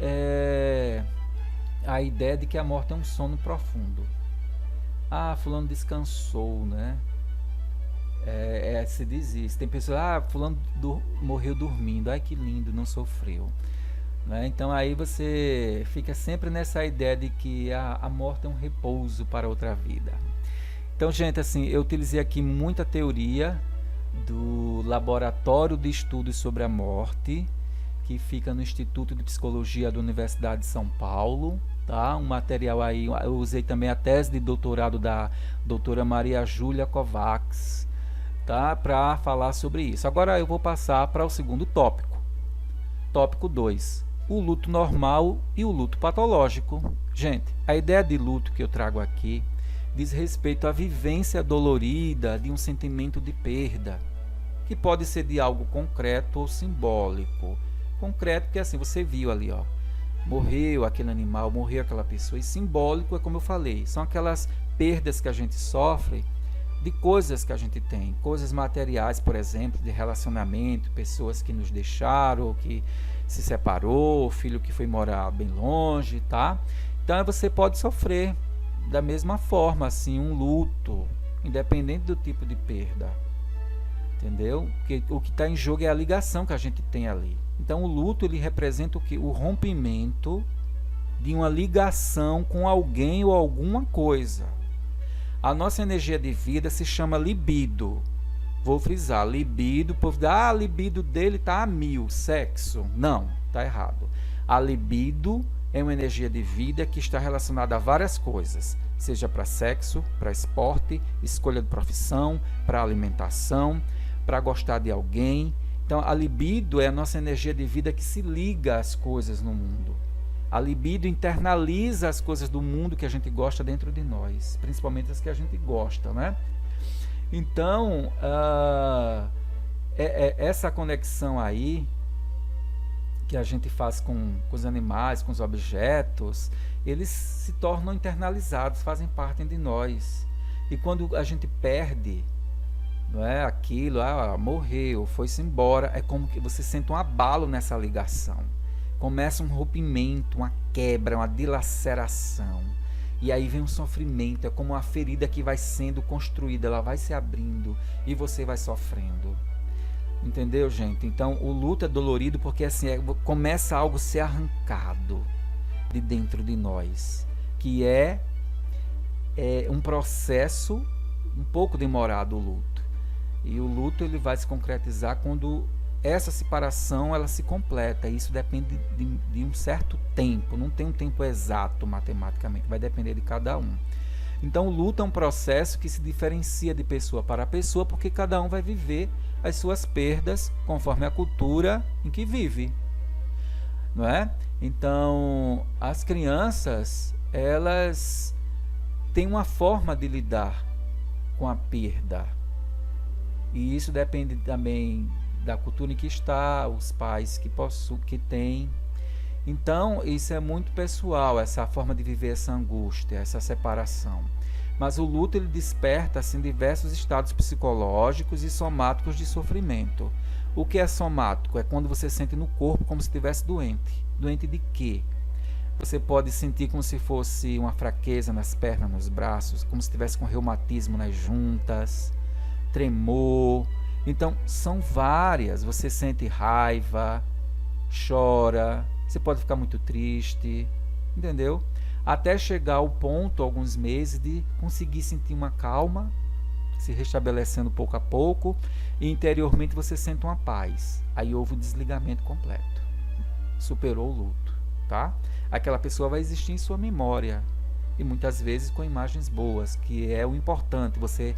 Speaker 1: a ideia de que a morte é um sono profundo. Fulano descansou, né? Se diz isso. Tem pessoas, fulano morreu dormindo, que lindo, não sofreu. Né? Então aí você fica sempre nessa ideia de que a morte é um repouso para outra vida. Então, gente, assim, eu utilizei aqui muita teoria do Laboratório de Estudos sobre a Morte, que fica no Instituto de Psicologia da Universidade de São Paulo. Tá? Um material aí, eu usei também a tese de doutorado da doutora Maria Júlia Kovacs, tá? Para falar sobre isso. Agora eu vou passar para o segundo tópico. Tópico 2. O luto normal e o luto patológico. Gente, a ideia de luto que eu trago aqui diz respeito à vivência dolorida de um sentimento de perda, que pode ser de algo concreto ou simbólico. Concreto porque assim, você viu ali, ó, morreu aquele animal, morreu aquela pessoa. E simbólico é como eu falei, são aquelas perdas que a gente sofre de coisas que a gente tem, coisas materiais, por exemplo, de relacionamento, pessoas que nos deixaram, ou que se separou, filho que foi morar bem longe, tá? Então você pode sofrer da mesma forma, assim, um luto, independente do tipo de perda. entendeu? Porque o que está em jogo é a ligação que a gente tem ali. Então o luto ele representa o que? O rompimento de uma ligação com alguém ou alguma coisa. A nossa energia de vida se chama libido. Vou frisar, libido, o povo diz, a libido dele está a 1000, sexo. Não, está errado. A libido é uma energia de vida que está relacionada a várias coisas, seja para sexo, para esporte, escolha de profissão, para alimentação, para gostar de alguém. Então, a libido é a nossa energia de vida que se liga às coisas no mundo. A libido internaliza as coisas do mundo que a gente gosta dentro de nós, principalmente as que a gente gosta, né? Então, essa conexão aí que a gente faz com os animais, com os objetos, eles se tornam internalizados, fazem parte de nós. E quando a gente perde, não é, aquilo, morreu, foi-se embora, é como que você sente um abalo nessa ligação. Começa um rompimento, uma quebra, uma dilaceração. E aí vem um sofrimento, é como uma ferida que vai sendo construída, ela vai se abrindo e você vai sofrendo. Entendeu, gente? Então o luto é dolorido porque assim, começa algo a ser arrancado de dentro de nós, que é um processo um pouco demorado, o luto. E o luto ele vai se concretizar quando essa separação ela se completa. Isso depende de um certo tempo, não tem um tempo exato matematicamente, vai depender de cada um. Então o luto é um processo que se diferencia de pessoa para pessoa, porque cada um vai viver as suas perdas conforme a cultura em que vive, não é? Então as crianças elas têm uma forma de lidar com a perda, e isso depende também da cultura em que está, os pais que têm. Então isso é muito pessoal, essa forma de viver essa angústia, essa separação. Mas o luto ele desperta assim diversos estados psicológicos e somáticos de sofrimento. O que é somático? É quando você sente no corpo como se estivesse doente. Doente de quê? Você pode sentir como se fosse uma fraqueza nas pernas, nos braços, como se estivesse com reumatismo nas juntas, tremor. Então, são várias. Você sente raiva, chora, você pode ficar muito triste, entendeu? Até chegar ao ponto, alguns meses, de conseguir sentir uma calma, se restabelecendo pouco a pouco, e interiormente você sente uma paz. Aí houve o desligamento completo. Superou o luto, tá? Aquela pessoa vai existir em sua memória, e muitas vezes com imagens boas, que é o importante, você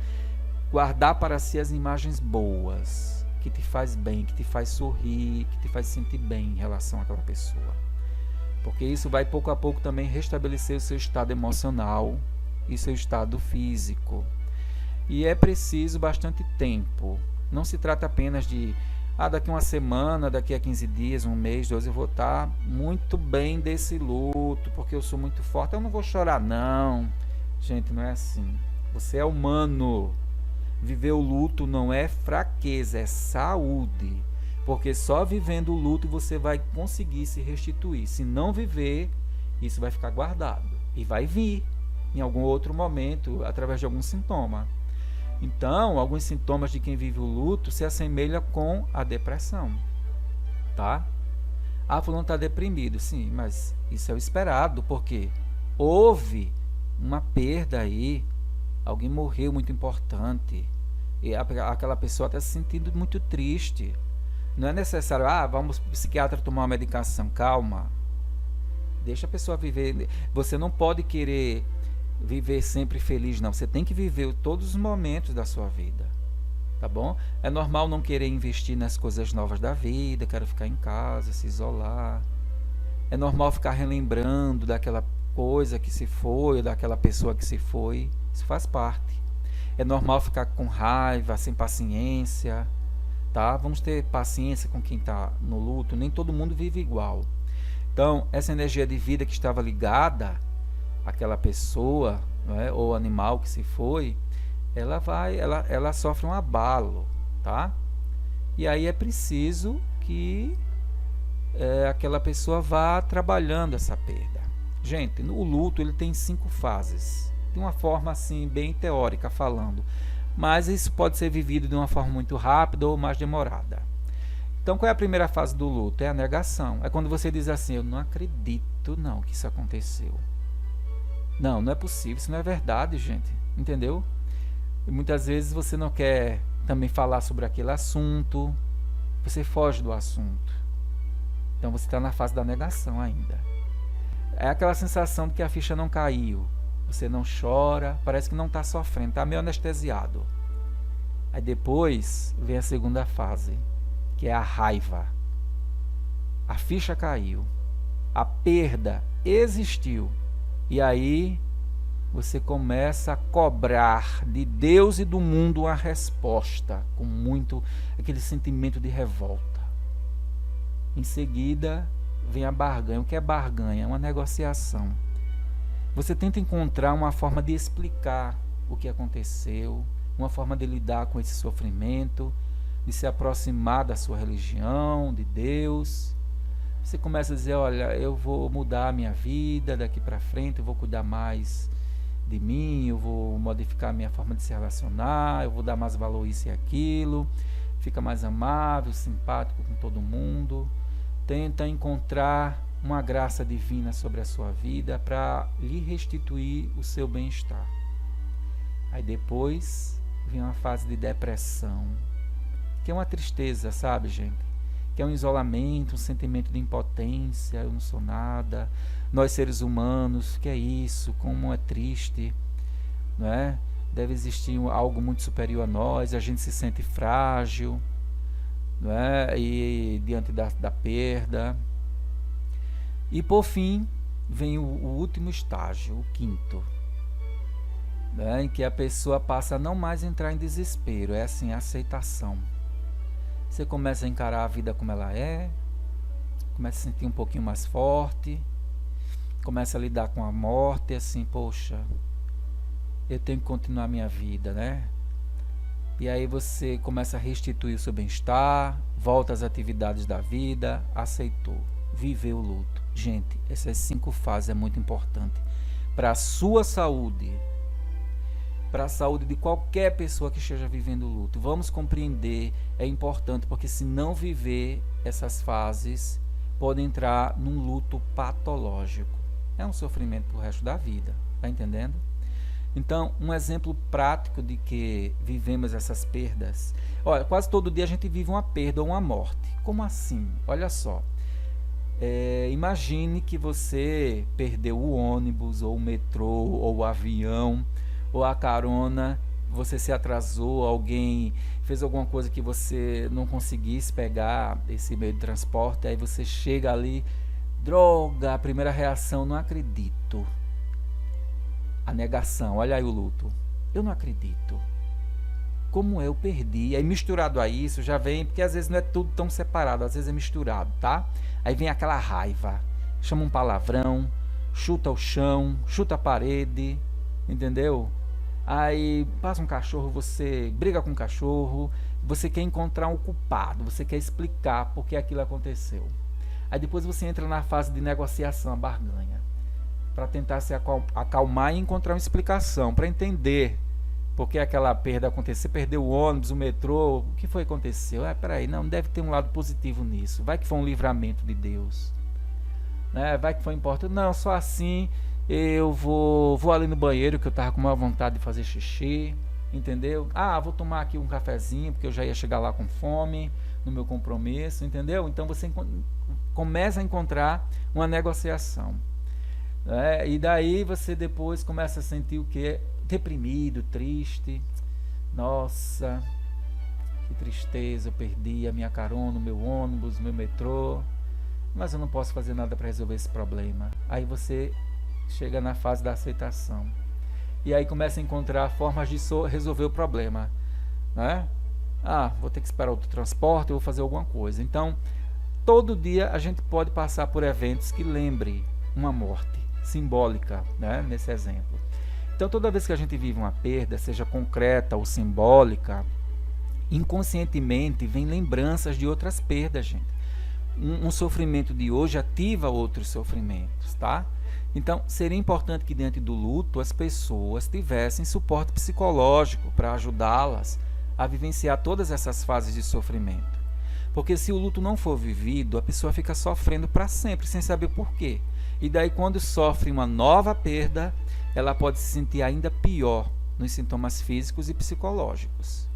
Speaker 1: guardar para si as imagens boas, que te faz bem, que te faz sorrir, que te faz sentir bem em relação àquela pessoa. Porque isso vai pouco a pouco também restabelecer o seu estado emocional e seu estado físico. E é preciso bastante tempo. Não se trata apenas de daqui uma semana, daqui a 15 dias, um mês, 2, eu vou estar muito bem desse luto, porque eu sou muito forte, eu não vou chorar não. Gente, não é assim. Você é humano. Viver o luto não é fraqueza, é saúde. Porque só vivendo o luto você vai conseguir se restituir. Se não viver, isso vai ficar guardado. E vai vir em algum outro momento, através de algum sintoma. Então, alguns sintomas de quem vive o luto se assemelham com a depressão. Tá? Fulano está deprimido. Sim, mas isso é o esperado, porque houve uma perda aí. Alguém morreu muito importante. E aquela pessoa está se sentindo muito triste. Não é necessário, vamos para o psiquiatra tomar uma medicação. Calma. Deixa a pessoa viver. Você não pode querer viver sempre feliz, não. Você tem que viver todos os momentos da sua vida. Tá bom? É normal não querer investir nas coisas novas da vida, quero ficar em casa, se isolar. É normal ficar relembrando daquela coisa que se foi, ou daquela pessoa que se foi. Isso faz parte. É normal ficar com raiva, sem paciência, tá? Vamos ter paciência com quem está no luto. Nem todo mundo vive igual. Então, essa energia de vida que estava ligada àquela pessoa, não é? Ou animal que se foi, ela sofre um abalo, tá? E aí é preciso que aquela pessoa vá trabalhando essa perda. Gente, o luto ele tem 5 fases. De uma forma assim bem teórica falando. mas isso pode ser vivido de uma forma muito rápida ou mais demorada. Então, qual é a primeira fase do luto? É a negação. É quando você diz assim: eu não acredito não que isso aconteceu. Não, não é possível, isso não é verdade, gente. Entendeu? E muitas vezes você não quer também falar sobre aquele assunto, você foge do assunto. Então você está na fase da negação ainda. É aquela sensação de que a ficha não caiu. Você não chora, parece que não está sofrendo, está meio anestesiado. Aí depois vem a segunda fase, que é a raiva. A ficha caiu, a perda existiu. E aí você começa a cobrar de Deus e do mundo uma resposta, com muito aquele sentimento de revolta. Em seguida vem a barganha. O que é barganha? É uma negociação. Você tenta encontrar uma forma de explicar o que aconteceu, uma forma de lidar com esse sofrimento, de se aproximar da sua religião, de Deus. Você começa a dizer: olha, eu vou mudar a minha vida daqui para frente, eu vou cuidar mais de mim, eu vou modificar a minha forma de se relacionar, eu vou dar mais valor a isso e aquilo, fica mais amável, simpático com todo mundo. Tenta encontrar uma graça divina sobre a sua vida para lhe restituir o seu bem-estar. Aí depois vem uma fase de depressão, que é uma tristeza, sabe, gente? Que é um isolamento, um sentimento de impotência, eu não sou nada, nós seres humanos, que é isso, como é triste, não é? Deve existir algo muito superior a nós, a gente se sente frágil, não é? E diante da perda. E por fim vem o último estágio, o quinto, né? Em que a pessoa passa a não mais entrar em desespero, é assim, a aceitação. Você começa a encarar a vida como ela é, começa a sentir um pouquinho mais forte, começa a lidar com a morte, assim, poxa, eu tenho que continuar a minha vida, né? E aí você começa a restituir o seu bem-estar, volta às atividades da vida, aceitou, viveu o luto. Gente, essas 5 fases é muito importante para a sua saúde, para a saúde de qualquer pessoa que esteja vivendo o luto. Vamos compreender, é importante, porque se não viver essas fases, pode entrar num luto patológico. É um sofrimento pro resto da vida, tá entendendo? Então, um exemplo prático de que vivemos essas perdas. Olha, quase todo dia a gente vive uma perda ou uma morte. Como assim? Olha só. Imagine que você perdeu o ônibus, ou o metrô, ou o avião, ou a carona, você se atrasou, alguém fez alguma coisa que você não conseguisse pegar esse meio de transporte, aí você chega ali, droga, a primeira reação: não acredito. A negação, olha aí o luto. Eu não acredito. Como eu perdi. Aí misturado a isso já vem, porque às vezes não é tudo tão separado, às vezes é misturado, tá? Aí vem aquela raiva, chama um palavrão, chuta o chão, chuta a parede, entendeu? Aí passa um cachorro, você briga com o cachorro, você quer encontrar um culpado, você quer explicar por que aquilo aconteceu. Aí depois você entra na fase de negociação, a barganha, para tentar se acalmar e encontrar uma explicação, para entender por que aquela perda aconteceu. Você perdeu o ônibus, o metrô, o que foi que aconteceu? Peraí, não deve ter um lado positivo nisso, vai que foi um livramento de Deus, né? Vai que foi importante. Não, só assim eu vou ali no banheiro, que eu estava com uma vontade de fazer xixi, entendeu? Vou tomar aqui um cafezinho, porque eu já ia chegar lá com fome, no meu compromisso, entendeu? Então você começa a encontrar uma negociação. E daí você depois começa a sentir o que? Deprimido, triste. Nossa, que tristeza, eu perdi a minha carona, o meu ônibus, o meu metrô, mas eu não posso fazer nada para resolver esse problema. Aí você chega na fase da aceitação, e aí começa a encontrar formas de resolver o problema, né? Vou ter que esperar outro transporte, eu vou fazer alguma coisa. Então, todo dia a gente pode passar por eventos que lembrem uma morte simbólica, né? Nesse exemplo. Então, toda vez que a gente vive uma perda, seja concreta ou simbólica, inconscientemente vem lembranças de outras perdas, gente. um sofrimento de hoje ativa outros sofrimentos, tá? Então, seria importante que diante do luto as pessoas tivessem suporte psicológico para ajudá-las a vivenciar todas essas fases de sofrimento. Porque se o luto não for vivido, a pessoa fica sofrendo para sempre, sem saber por quê. E daí, quando sofre uma nova perda, ela pode se sentir ainda pior nos sintomas físicos e psicológicos.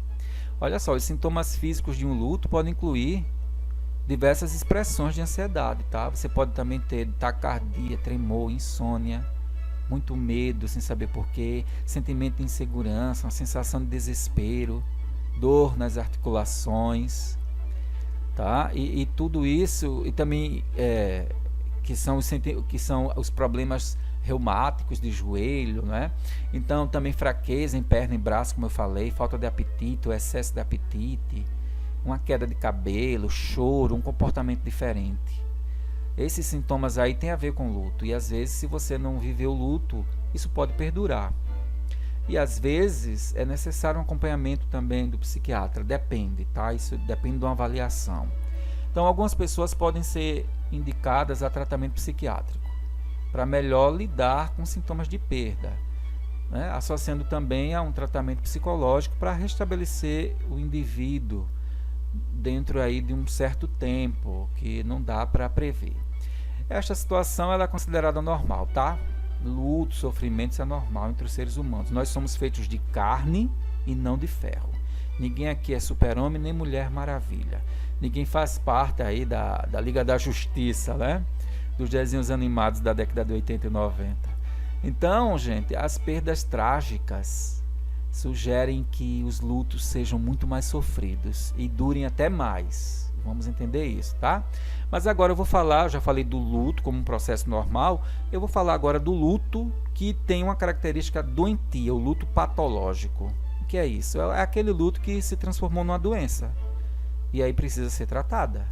Speaker 1: Olha só, os sintomas físicos de um luto podem incluir diversas expressões de ansiedade, tá? Você pode também ter taquicardia, tremor, insônia, muito medo sem saber porquê, sentimento de insegurança, uma sensação de desespero, dor nas articulações, tá? E tudo isso, e também que são os problemas reumáticos de joelho, né? Então também fraqueza em perna e braço, como eu falei, falta de apetite, o excesso de apetite, uma queda de cabelo, choro, um comportamento diferente. Esses sintomas aí têm a ver com luto, e às vezes, se você não viveu o luto, isso pode perdurar. E às vezes é necessário um acompanhamento também do psiquiatra, depende, tá? Isso depende de uma avaliação. Então, algumas pessoas podem ser indicadas a tratamento psiquiátrico para melhor lidar com sintomas de perda, né? Associando também a um tratamento psicológico para restabelecer o indivíduo dentro aí de um certo tempo que não dá para prever. Esta situação ela é considerada normal, tá? Luto, sofrimento, isso é normal entre os seres humanos. Nós somos feitos de carne e não de ferro. Ninguém aqui é super-homem nem mulher maravilha. Ninguém faz parte aí da Liga da Justiça, né? Dos desenhos animados da década de 80 e 90. Então, gente, as perdas trágicas sugerem que os lutos sejam muito mais sofridos e durem até mais. Vamos entender isso, tá? Mas agora eu já falei do luto como um processo normal, eu vou falar agora do luto que tem uma característica doentia, o luto patológico. O que é isso? É aquele luto que se transformou numa doença e aí precisa ser tratada.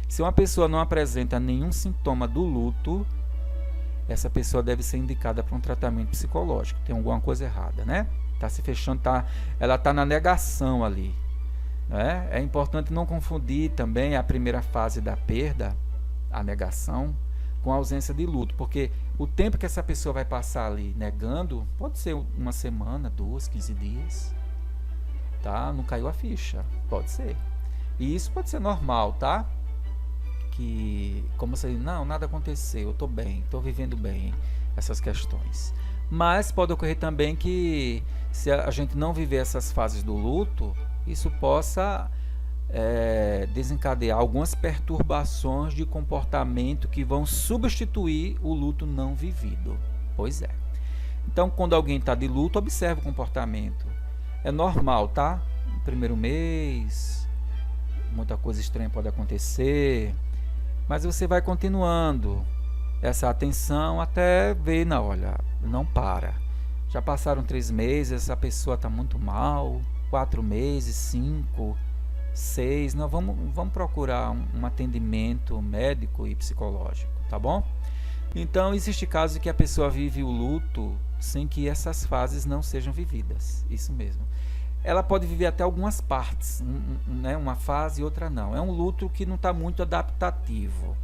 Speaker 1: Se uma pessoa não apresenta nenhum sintoma do luto, essa pessoa deve ser indicada para um tratamento psicológico. Tem alguma coisa errada, né? Está se fechando, ela está na negação ali, né? É importante não confundir também a primeira fase da perda, a negação, com a ausência de luto, porque o tempo que essa pessoa vai passar ali negando pode ser uma semana, 2, 15 dias, tá? Não caiu a ficha, pode ser. E isso pode ser normal, tá? Que, como você diz, não, nada aconteceu, eu estou bem, estou vivendo bem, essas questões. Mas pode ocorrer também que, se a gente não viver essas fases do luto, isso possa desencadear algumas perturbações de comportamento que vão substituir o luto não vivido. Pois é. Então, quando alguém está de luto, observe o comportamento. É normal, tá? No primeiro mês, muita coisa estranha pode acontecer, mas você vai continuando essa atenção até ver, não, olha, não para. Já passaram 3 meses, essa pessoa está muito mal, 4 meses, 5, 6, não, vamos procurar um atendimento médico e psicológico, tá bom? Então, existe casos que a pessoa vive o luto sem que essas fases não sejam vividas, isso mesmo. Ela pode viver até algumas partes, né? Uma fase e outra não. É um luto que não está muito adaptativo.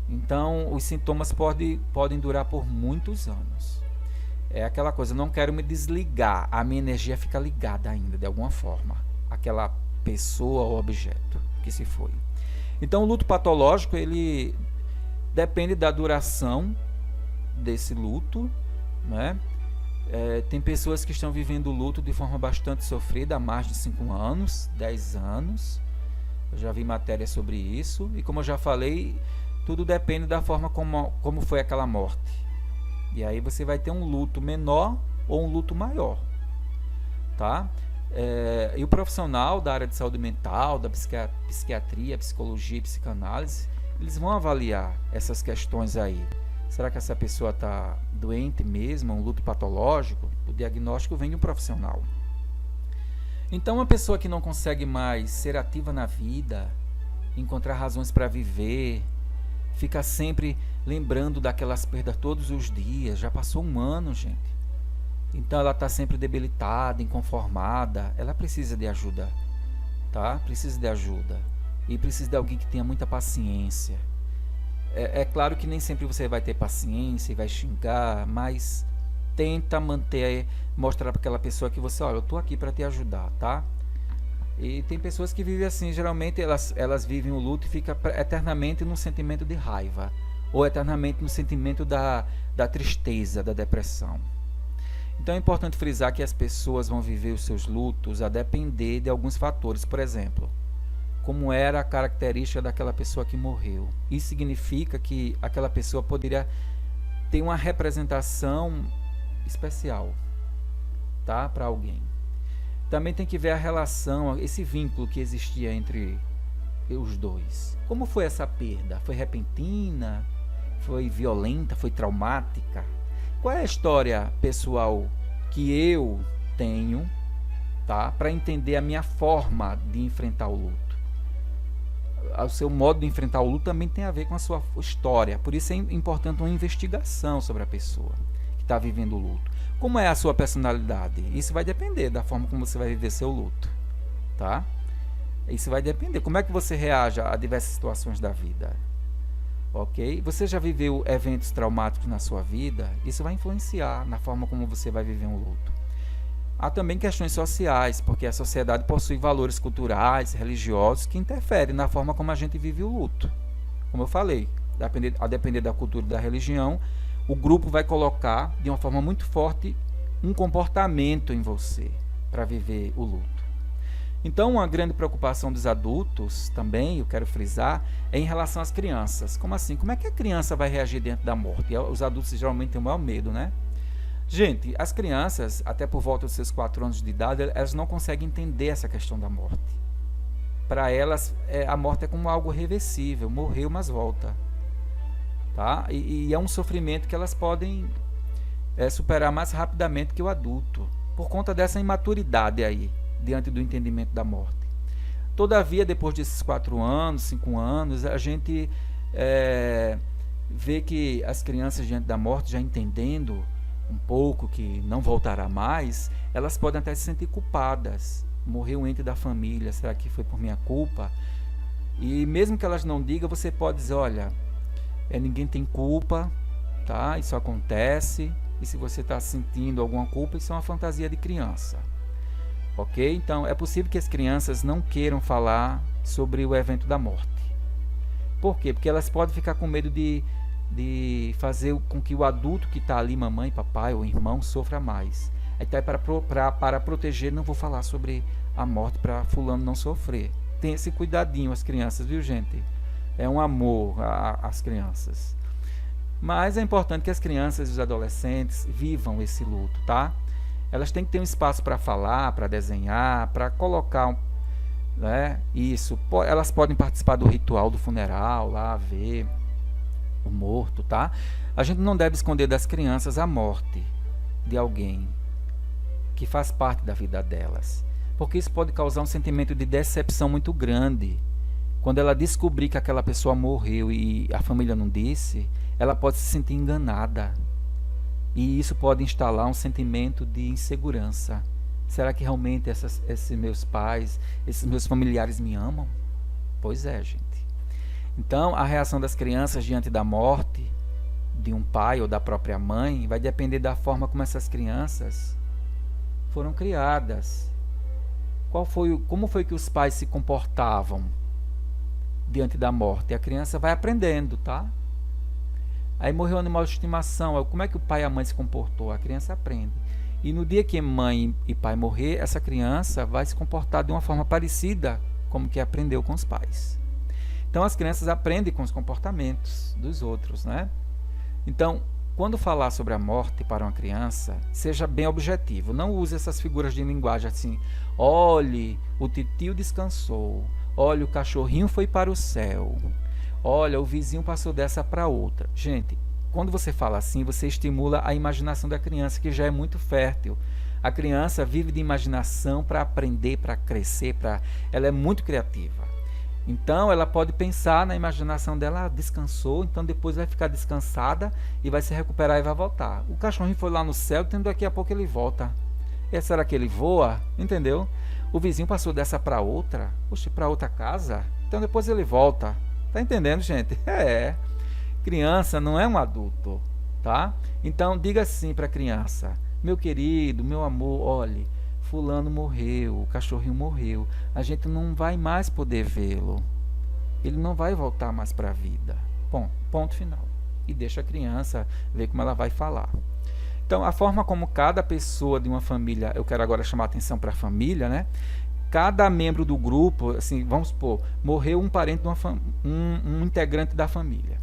Speaker 1: Então, os sintomas podem durar por muitos anos. É aquela coisa, não quero me desligar, a minha energia fica ligada ainda, de alguma forma, àquela pessoa ou objeto que se foi. Então, o luto patológico, ele depende da duração desse luto, né? Tem pessoas que estão vivendo o luto de forma bastante sofrida, há mais de 5 anos, 10 anos. Eu já vi matéria sobre isso. E como eu já falei, tudo depende da forma como foi aquela morte. E aí você vai ter um luto menor ou um luto maior, tá? E o profissional da área de saúde mental, da psiquiatria, psicologia e psicanálise, eles vão avaliar essas questões aí. Será que essa pessoa está doente mesmo, um luto patológico? O diagnóstico vem de um profissional. Então, uma pessoa que não consegue mais ser ativa na vida, encontrar razões para viver, fica sempre lembrando daquelas perdas todos os dias, já passou 1 ano, gente. Então, ela está sempre debilitada, inconformada, ela precisa de ajuda, tá? Precisa de ajuda. e precisa de alguém que tenha muita paciência. É claro que nem sempre você vai ter paciência e vai xingar, mas tenta manter, mostrar para aquela pessoa que você, olha, eu estou aqui para te ajudar, tá? E tem pessoas que vivem assim, geralmente elas vivem o luto e ficam eternamente no sentimento de raiva, ou eternamente no sentimento da tristeza, da depressão. Então é importante frisar que as pessoas vão viver os seus lutos a depender de alguns fatores, por exemplo, como era a característica daquela pessoa que morreu. Isso significa que aquela pessoa poderia ter uma representação especial, tá, para alguém. Também tem que ver a relação, esse vínculo que existia entre os dois. Como foi essa perda? Foi repentina? Foi violenta? Foi traumática? Qual é a história pessoal que eu tenho, tá, para entender a minha forma de enfrentar o luto? O seu modo de enfrentar o luto também tem a ver com a sua história. Por isso é importante uma investigação sobre a pessoa que está vivendo o luto. Como é a sua personalidade? Isso vai depender da forma como você vai viver seu luto, tá? Isso vai depender. Como é que você reage a diversas situações da vida? Ok? Você já viveu eventos traumáticos na sua vida? Isso vai influenciar na forma como você vai viver um luto. Há também questões sociais, porque a sociedade possui valores culturais, religiosos, que interferem na forma como a gente vive o luto. Como eu falei, a depender da cultura e da religião, o grupo vai colocar de uma forma muito forte um comportamento em você para viver o luto. Então, uma grande preocupação dos adultos também, eu quero frisar, é em relação às crianças. Como assim? Como é que a criança vai reagir diante da morte? E os adultos geralmente têm o maior medo, né? Gente, as crianças, até por volta dos seus 4 anos de idade, elas não conseguem entender essa questão da morte. Para elas, a morte é como algo reversível, morreu, mas volta. Tá? E é um sofrimento que elas podem superar mais rapidamente que o adulto, por conta dessa imaturidade aí, diante do entendimento da morte. Todavia, depois desses 4 anos, 5 anos, a gente vê que as crianças diante da morte, já entendendo um pouco que não voltará mais, elas podem até se sentir culpadas. Morreu um ente da família, será que foi por minha culpa? E mesmo que elas não digam, você pode dizer, olha, ninguém tem culpa, tá? Isso acontece, e se você está sentindo alguma culpa, isso é uma fantasia de criança. Ok? Então, é possível que as crianças não queiram falar sobre o evento da morte. Por quê? Porque elas podem ficar com medo de fazer com que o adulto que está ali, mamãe, papai ou irmão, sofra mais. Então, para proteger, não vou falar sobre a morte para fulano não sofrer. Tem esse cuidadinho as crianças, viu, gente? É um amor às crianças. Mas é importante que as crianças e os adolescentes vivam esse luto, tá? Elas têm que ter um espaço para falar, para desenhar, para colocar, né, isso. Elas podem participar do ritual do funeral, lá ver o morto, tá? A gente não deve esconder das crianças a morte de alguém que faz parte da vida delas, porque isso pode causar um sentimento de decepção muito grande. Quando ela descobrir que aquela pessoa morreu e a família não disse, ela pode se sentir enganada. E isso pode instalar um sentimento de insegurança. Será que realmente esses meus pais, esses meus familiares me amam? Pois é, gente. Então, a reação das crianças diante da morte de um pai ou da própria mãe vai depender da forma como essas crianças foram criadas. Como foi que os pais se comportavam diante da morte? A criança vai aprendendo, tá? Aí morreu um animal de estimação, como é que o pai e a mãe se comportou? A criança aprende. E no dia que mãe e pai morrer, essa criança vai se comportar de uma forma parecida como que aprendeu com os pais. Então as crianças aprendem com os comportamentos dos outros, né? Então, quando falar sobre a morte para uma criança, seja bem objetivo. Não use essas figuras de linguagem assim, olhe, o titio descansou, olha, o cachorrinho foi para o céu, olha, o vizinho passou dessa para outra. Gente, quando você fala assim, você estimula a imaginação da criança, que já é muito fértil. A criança vive de imaginação para aprender, para crescer, ela é muito criativa. Então, ela pode pensar na imaginação dela, descansou, então depois vai ficar descansada e vai se recuperar e vai voltar. O cachorrinho foi lá no céu, então daqui a pouco ele volta. E será que ele voa? Entendeu? O vizinho passou dessa para outra, para outra casa, então depois ele volta. Tá entendendo, gente? Criança não é um adulto, tá? Então diga assim para a criança: meu querido, meu amor, olhe, fulano morreu, o cachorrinho morreu, a gente não vai mais poder vê-lo, ele não vai voltar mais para a vida. Ponto final. E deixa a criança ver como ela vai falar. Então, a forma como cada pessoa de uma família, eu quero agora chamar a atenção para a família, né? Cada membro do grupo, assim, vamos supor, morreu um parente, um integrante da família,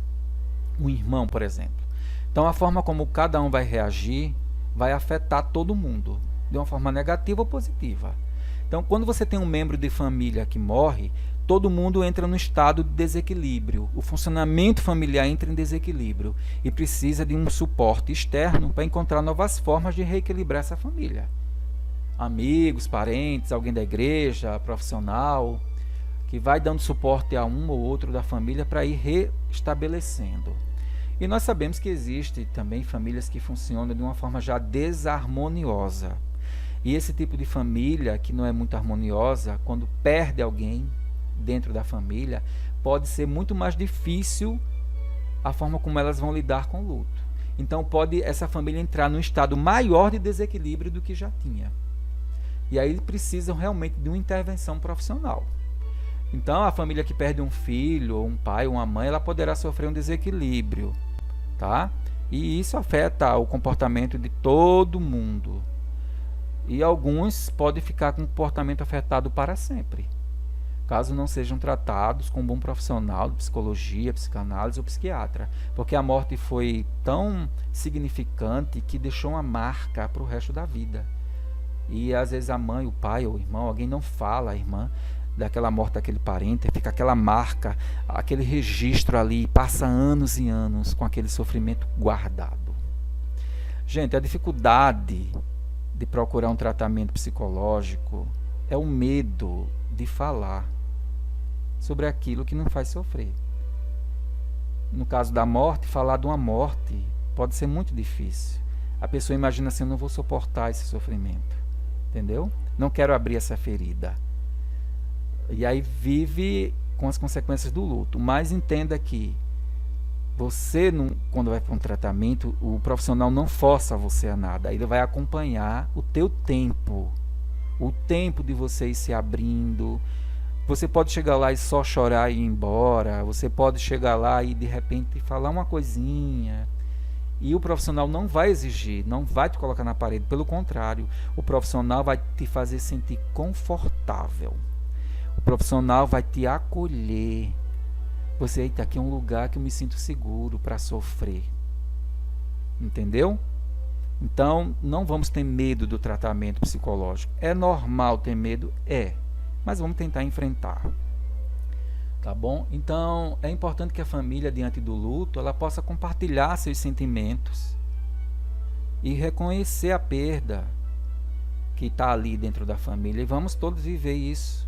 Speaker 1: um irmão, por exemplo. Então, a forma como cada um vai reagir vai afetar todo mundo, de uma forma negativa ou positiva. Então, quando você tem um membro de família que morre, todo mundo entra no estado de desequilíbrio. O funcionamento familiar entra em desequilíbrio e precisa de um suporte externo para encontrar novas formas de reequilibrar essa família. Amigos, parentes, alguém da igreja, profissional, que vai dando suporte a um ou outro da família para ir restabelecendo. E nós sabemos que existe também famílias que funcionam de uma forma já desarmoniosa. E esse tipo de família que não é muito harmoniosa, quando perde alguém dentro da família, pode ser muito mais difícil a forma como elas vão lidar com o luto. Então pode essa família entrar num estado maior de desequilíbrio do que já tinha. E aí precisam realmente de uma intervenção profissional. Então a família que perde um filho, ou um pai, ou uma mãe, ela poderá sofrer um desequilíbrio, tá? E isso afeta o comportamento de todo mundo. E alguns podem ficar com o comportamento afetado para sempre, caso não sejam tratados com um bom profissional de psicologia, psicanálise ou psiquiatra, porque a morte foi tão significante que deixou uma marca para o resto da vida. E às vezes a mãe, o pai ou o irmão, alguém não fala, a irmã, daquela morte daquele parente, fica aquela marca, aquele registro ali, passa anos e anos com aquele sofrimento guardado. Gente, a dificuldade de procurar um tratamento psicológico é o medo de falar sobre aquilo que não faz sofrer. No caso da morte, falar de uma morte pode ser muito difícil. A pessoa imagina assim: eu não vou suportar esse sofrimento, entendeu? Não quero abrir essa ferida. E aí vive com as consequências do luto. Mas entenda que você, quando vai para um tratamento, o profissional não força você a nada. Ele vai acompanhar o teu tempo, o tempo de você ir se abrindo. Você pode chegar lá e só chorar e ir embora. Você pode chegar lá e de repente falar uma coisinha. E o profissional não vai exigir, não vai te colocar na parede. Pelo contrário, o profissional vai te fazer sentir confortável. O profissional vai te acolher. Você, eita, aqui é um lugar que eu me sinto seguro para sofrer. Entendeu? Então, não vamos ter medo do tratamento psicológico. É normal ter medo? É. Mas vamos tentar enfrentar. Tá bom? Então, é importante que a família, diante do luto, ela possa compartilhar seus sentimentos e reconhecer a perda que está ali dentro da família. E vamos todos viver isso.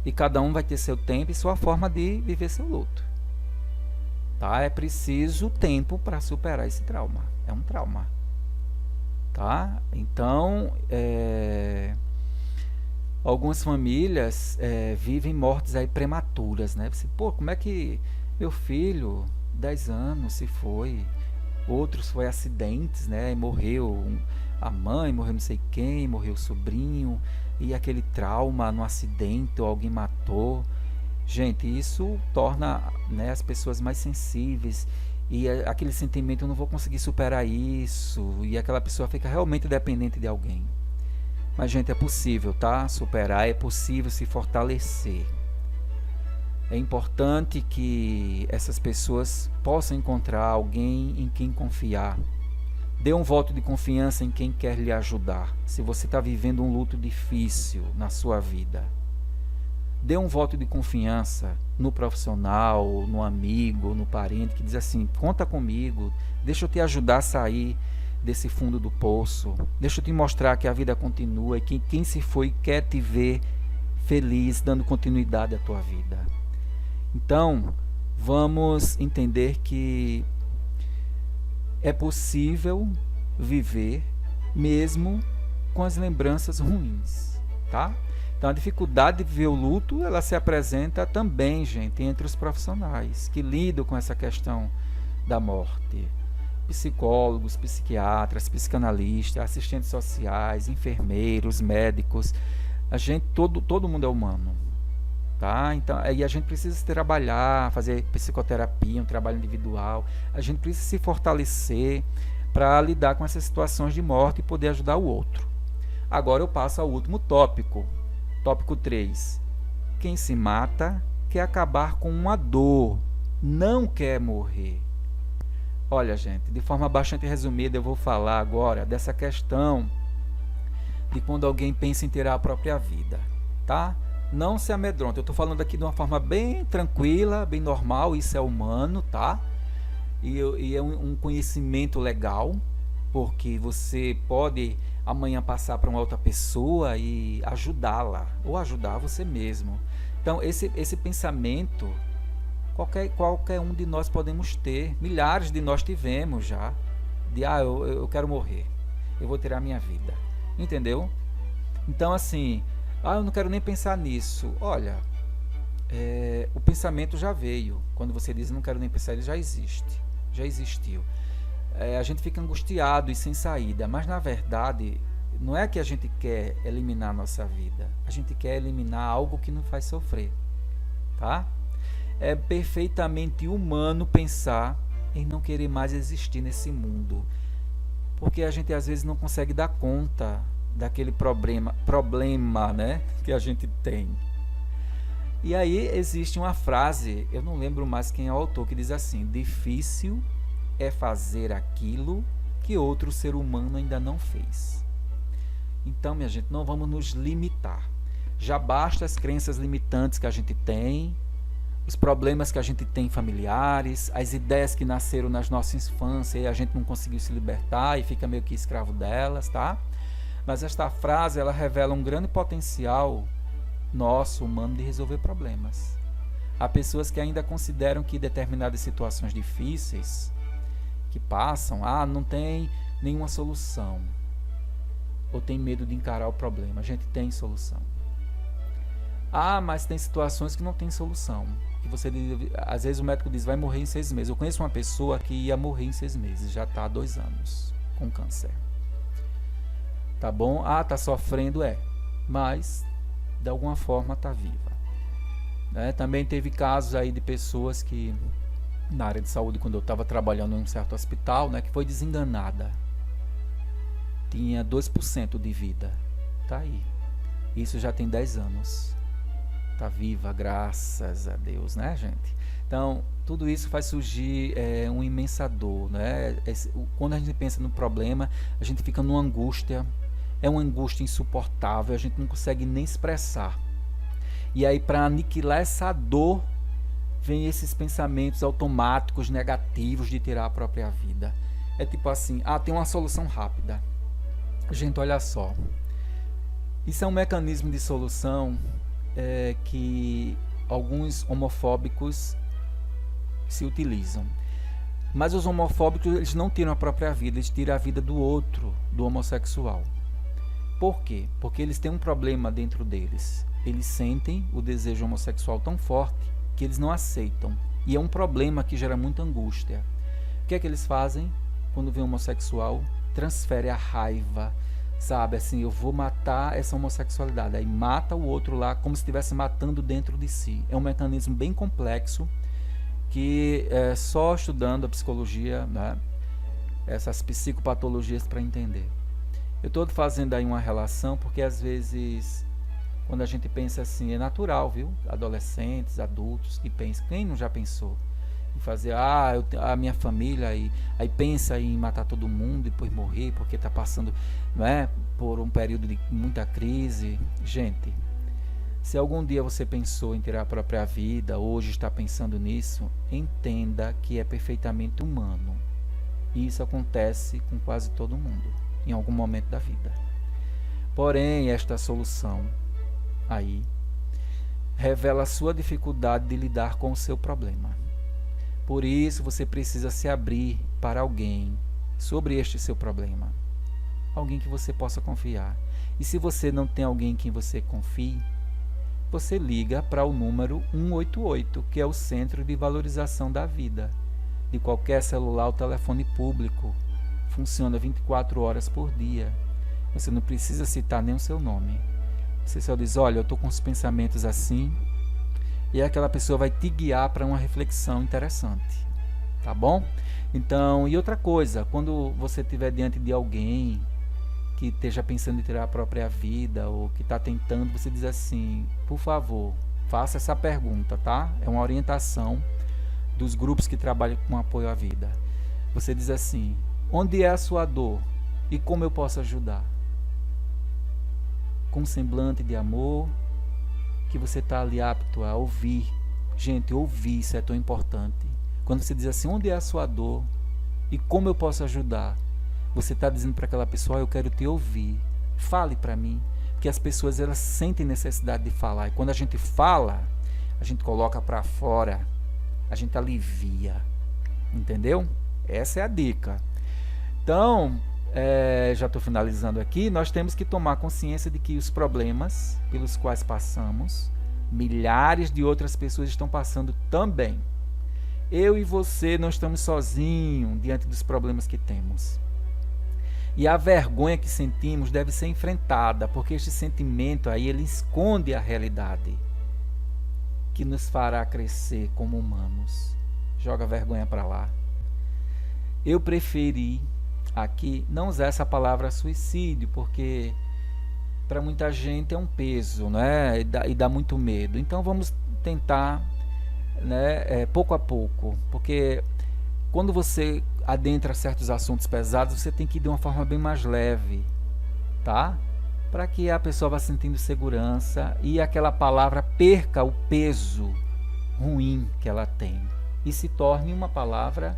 Speaker 1: E cada um vai ter seu tempo e sua forma de viver seu luto. Tá? É preciso tempo para superar esse trauma. É um trauma. Tá? Então, algumas famílias vivem mortes aí prematuras, né? Você, pô, como é que meu filho, 10 anos, se foi? Outros foi acidentes, né? Morreu a mãe, morreu não sei quem, morreu o sobrinho, e aquele trauma no acidente, ou alguém matou. Gente, isso torna, né, as pessoas mais sensíveis, e aquele sentimento: eu não vou conseguir superar isso, e aquela pessoa fica realmente dependente de alguém. Mas, gente, é possível, tá? Superar, é possível se fortalecer. É importante que essas pessoas possam encontrar alguém em quem confiar. Dê um voto de confiança em quem quer lhe ajudar. Se você está vivendo um luto difícil na sua vida, dê um voto de confiança no profissional, no amigo, no parente, que diz assim: conta comigo, deixa eu te ajudar a sair desse fundo do poço, deixa eu te mostrar que a vida continua e que quem se foi quer te ver feliz, dando continuidade à tua vida. Então, vamos entender que é possível viver mesmo com as lembranças ruins, tá? Então a dificuldade de viver o luto, ela se apresenta também, gente, entre os profissionais que lidam com essa questão da morte. Psicólogos, psiquiatras, psicanalistas, assistentes sociais, enfermeiros, médicos. A gente, todo mundo é humano. Tá? Então, aí a gente precisa trabalhar, fazer psicoterapia, um trabalho individual. A gente precisa se fortalecer para lidar com essas situações de morte e poder ajudar o outro. Agora eu passo ao último tópico. Tópico 3. Quem se mata quer acabar com uma dor, não quer morrer. Olha, gente, de forma bastante resumida, eu vou falar agora dessa questão de quando alguém pensa em tirar a própria vida, tá? Não se amedronte. Eu estou falando aqui de uma forma bem tranquila, bem normal, isso é humano, tá? E é um conhecimento legal, porque você pode amanhã passar para uma outra pessoa e ajudá-la, ou ajudar você mesmo. Então, esse pensamento, qualquer um de nós podemos ter, milhares de nós tivemos já, de eu quero morrer, eu vou tirar a minha vida, entendeu? Então, assim, eu não quero nem pensar nisso. Olha, o pensamento já veio. Quando você diz não quero nem pensar, ele já existe, já existiu. A gente fica angustiado e sem saída, mas na verdade não é que a gente quer eliminar a nossa vida, a gente quer eliminar algo que nos faz sofrer, tá? É perfeitamente humano pensar em não querer mais existir nesse mundo, porque a gente às vezes não consegue dar conta daquele problema, né, que a gente tem. E aí existe uma frase, eu não lembro mais quem é o autor, que diz assim: difícil é fazer aquilo que outro ser humano ainda não fez. Então, minha gente, não vamos nos limitar. Já basta as crenças limitantes que a gente tem, os problemas que a gente tem familiares, as ideias que nasceram nas nossas infâncias e a gente não conseguiu se libertar e fica meio que escravo delas, tá? Mas esta frase, ela revela um grande potencial nosso, humano, de resolver problemas. Há pessoas que ainda consideram que determinadas situações difíceis que passam, não tem nenhuma solução, ou tem medo de encarar o problema. A gente tem solução. Mas tem situações que não tem solução, que às vezes o médico diz vai morrer em 6 meses. Eu conheço uma pessoa que ia morrer em 6 meses, já está há 2 anos com câncer. Tá bom? Tá sofrendo, mas de alguma forma está viva, né? Também teve casos aí de pessoas que na área de saúde, quando eu estava trabalhando em um certo hospital, né, que foi desenganada, tinha 2% de vida, tá aí, isso já tem 10 anos, tá viva, graças a Deus, né, gente? Então, tudo isso faz surgir um imensa dor, né? Quando a gente pensa no problema, a gente fica numa angústia, é uma angústia insuportável, a gente não consegue nem expressar. E aí, para aniquilar essa dor, vem esses pensamentos automáticos, negativos de tirar a própria vida. É tipo assim, tem uma solução rápida. Gente, olha só. Isso é um mecanismo de solução que alguns homofóbicos se utilizam. Mas os homofóbicos, eles não tiram a própria vida, eles tiram a vida do outro, do homossexual. Por quê? Porque eles têm um problema dentro deles. Eles sentem o desejo homossexual tão forte que eles não aceitam. E é um problema que gera muita angústia. O que é que eles fazem quando vê um homossexual? Transfere a raiva, sabe? Assim, eu vou matar essa homossexualidade. Aí mata o outro lá como se estivesse matando dentro de si. É um mecanismo bem complexo que só estudando a psicologia, né, essas psicopatologias para entender. Eu estou fazendo aí uma relação porque às vezes, quando a gente pensa assim, é natural, viu? Adolescentes, adultos que pensam, quem não já pensou em fazer, a minha família, aí pensa em matar todo mundo e depois morrer porque está passando, não é, por um período de muita crise. Gente, se algum dia você pensou em tirar a própria vida, hoje está pensando nisso, entenda que é perfeitamente humano. E isso acontece com quase todo mundo, em algum momento da vida. Porém, esta solução aí revela a sua dificuldade de lidar com o seu problema. Por isso, você precisa se abrir para alguém sobre este seu problema. Alguém que você possa confiar. E se você não tem alguém em quem você confie, você liga para o número 188, que é o Centro de Valorização da Vida, de qualquer celular ou telefone público. Funciona 24 horas por dia. Você não precisa citar nem o seu nome. Você só diz, olha, eu estou com os pensamentos assim, e aquela pessoa vai te guiar para uma reflexão interessante. Tá bom? Então, e outra coisa, quando você estiver diante de alguém que esteja pensando em tirar a própria vida, ou que está tentando, você diz assim, por favor, faça essa pergunta, tá? É uma orientação dos grupos que trabalham com apoio à vida. Você diz assim, onde é a sua dor e como eu posso ajudar? Com um semblante de amor, que você está ali apto a ouvir. Gente, ouvir, isso é tão importante. Quando você diz assim, onde é a sua dor e como eu posso ajudar? Você está dizendo para aquela pessoa, eu quero te ouvir, fale para mim. Porque as pessoas, elas sentem necessidade de falar. E quando a gente fala, a gente coloca para fora, a gente alivia. Entendeu? Essa é a dica. Então, já estou finalizando aqui, nós temos que tomar consciência de que os problemas pelos quais passamos, milhares de outras pessoas estão passando também. Eu e você não estamos sozinhos diante dos problemas que temos. E a vergonha que sentimos deve ser enfrentada, porque este sentimento aí, ele esconde a realidade que nos fará crescer como humanos. Joga a vergonha para lá. Eu preferi aqui não usar essa palavra suicídio, porque para muita gente é um peso, né? E dá muito medo. Então vamos tentar, né, pouco a pouco, porque quando você adentra certos assuntos pesados, você tem que ir de uma forma bem mais leve, tá? Para que a pessoa vá sentindo segurança e aquela palavra perca o peso ruim que ela tem e se torne uma palavra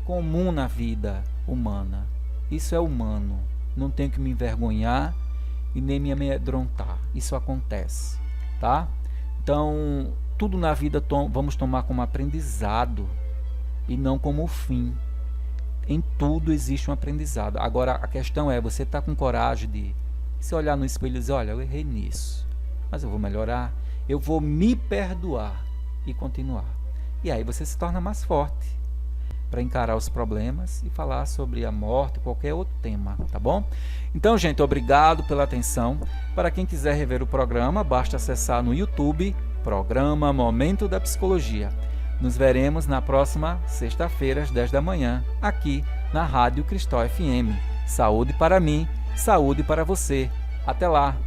Speaker 1: comum na vida humana. Isso é humano, não tenho que me envergonhar e nem me amedrontar, isso acontece, tá? Então, tudo na vida vamos tomar como aprendizado e não como fim. Em tudo existe um aprendizado. Agora, a questão é, você está com coragem de se olhar no espelho e dizer, olha, eu errei nisso, mas eu vou melhorar, eu vou me perdoar e continuar. E aí você se torna mais forte para encarar os problemas e falar sobre a morte, qualquer outro tema, tá bom? Então, gente, obrigado pela atenção. Para quem quiser rever o programa, basta acessar no YouTube, Programa Momento da Psicologia. Nos veremos na próxima sexta-feira, às 10 da manhã, aqui na Rádio Cristal FM. Saúde para mim, saúde para você. Até lá!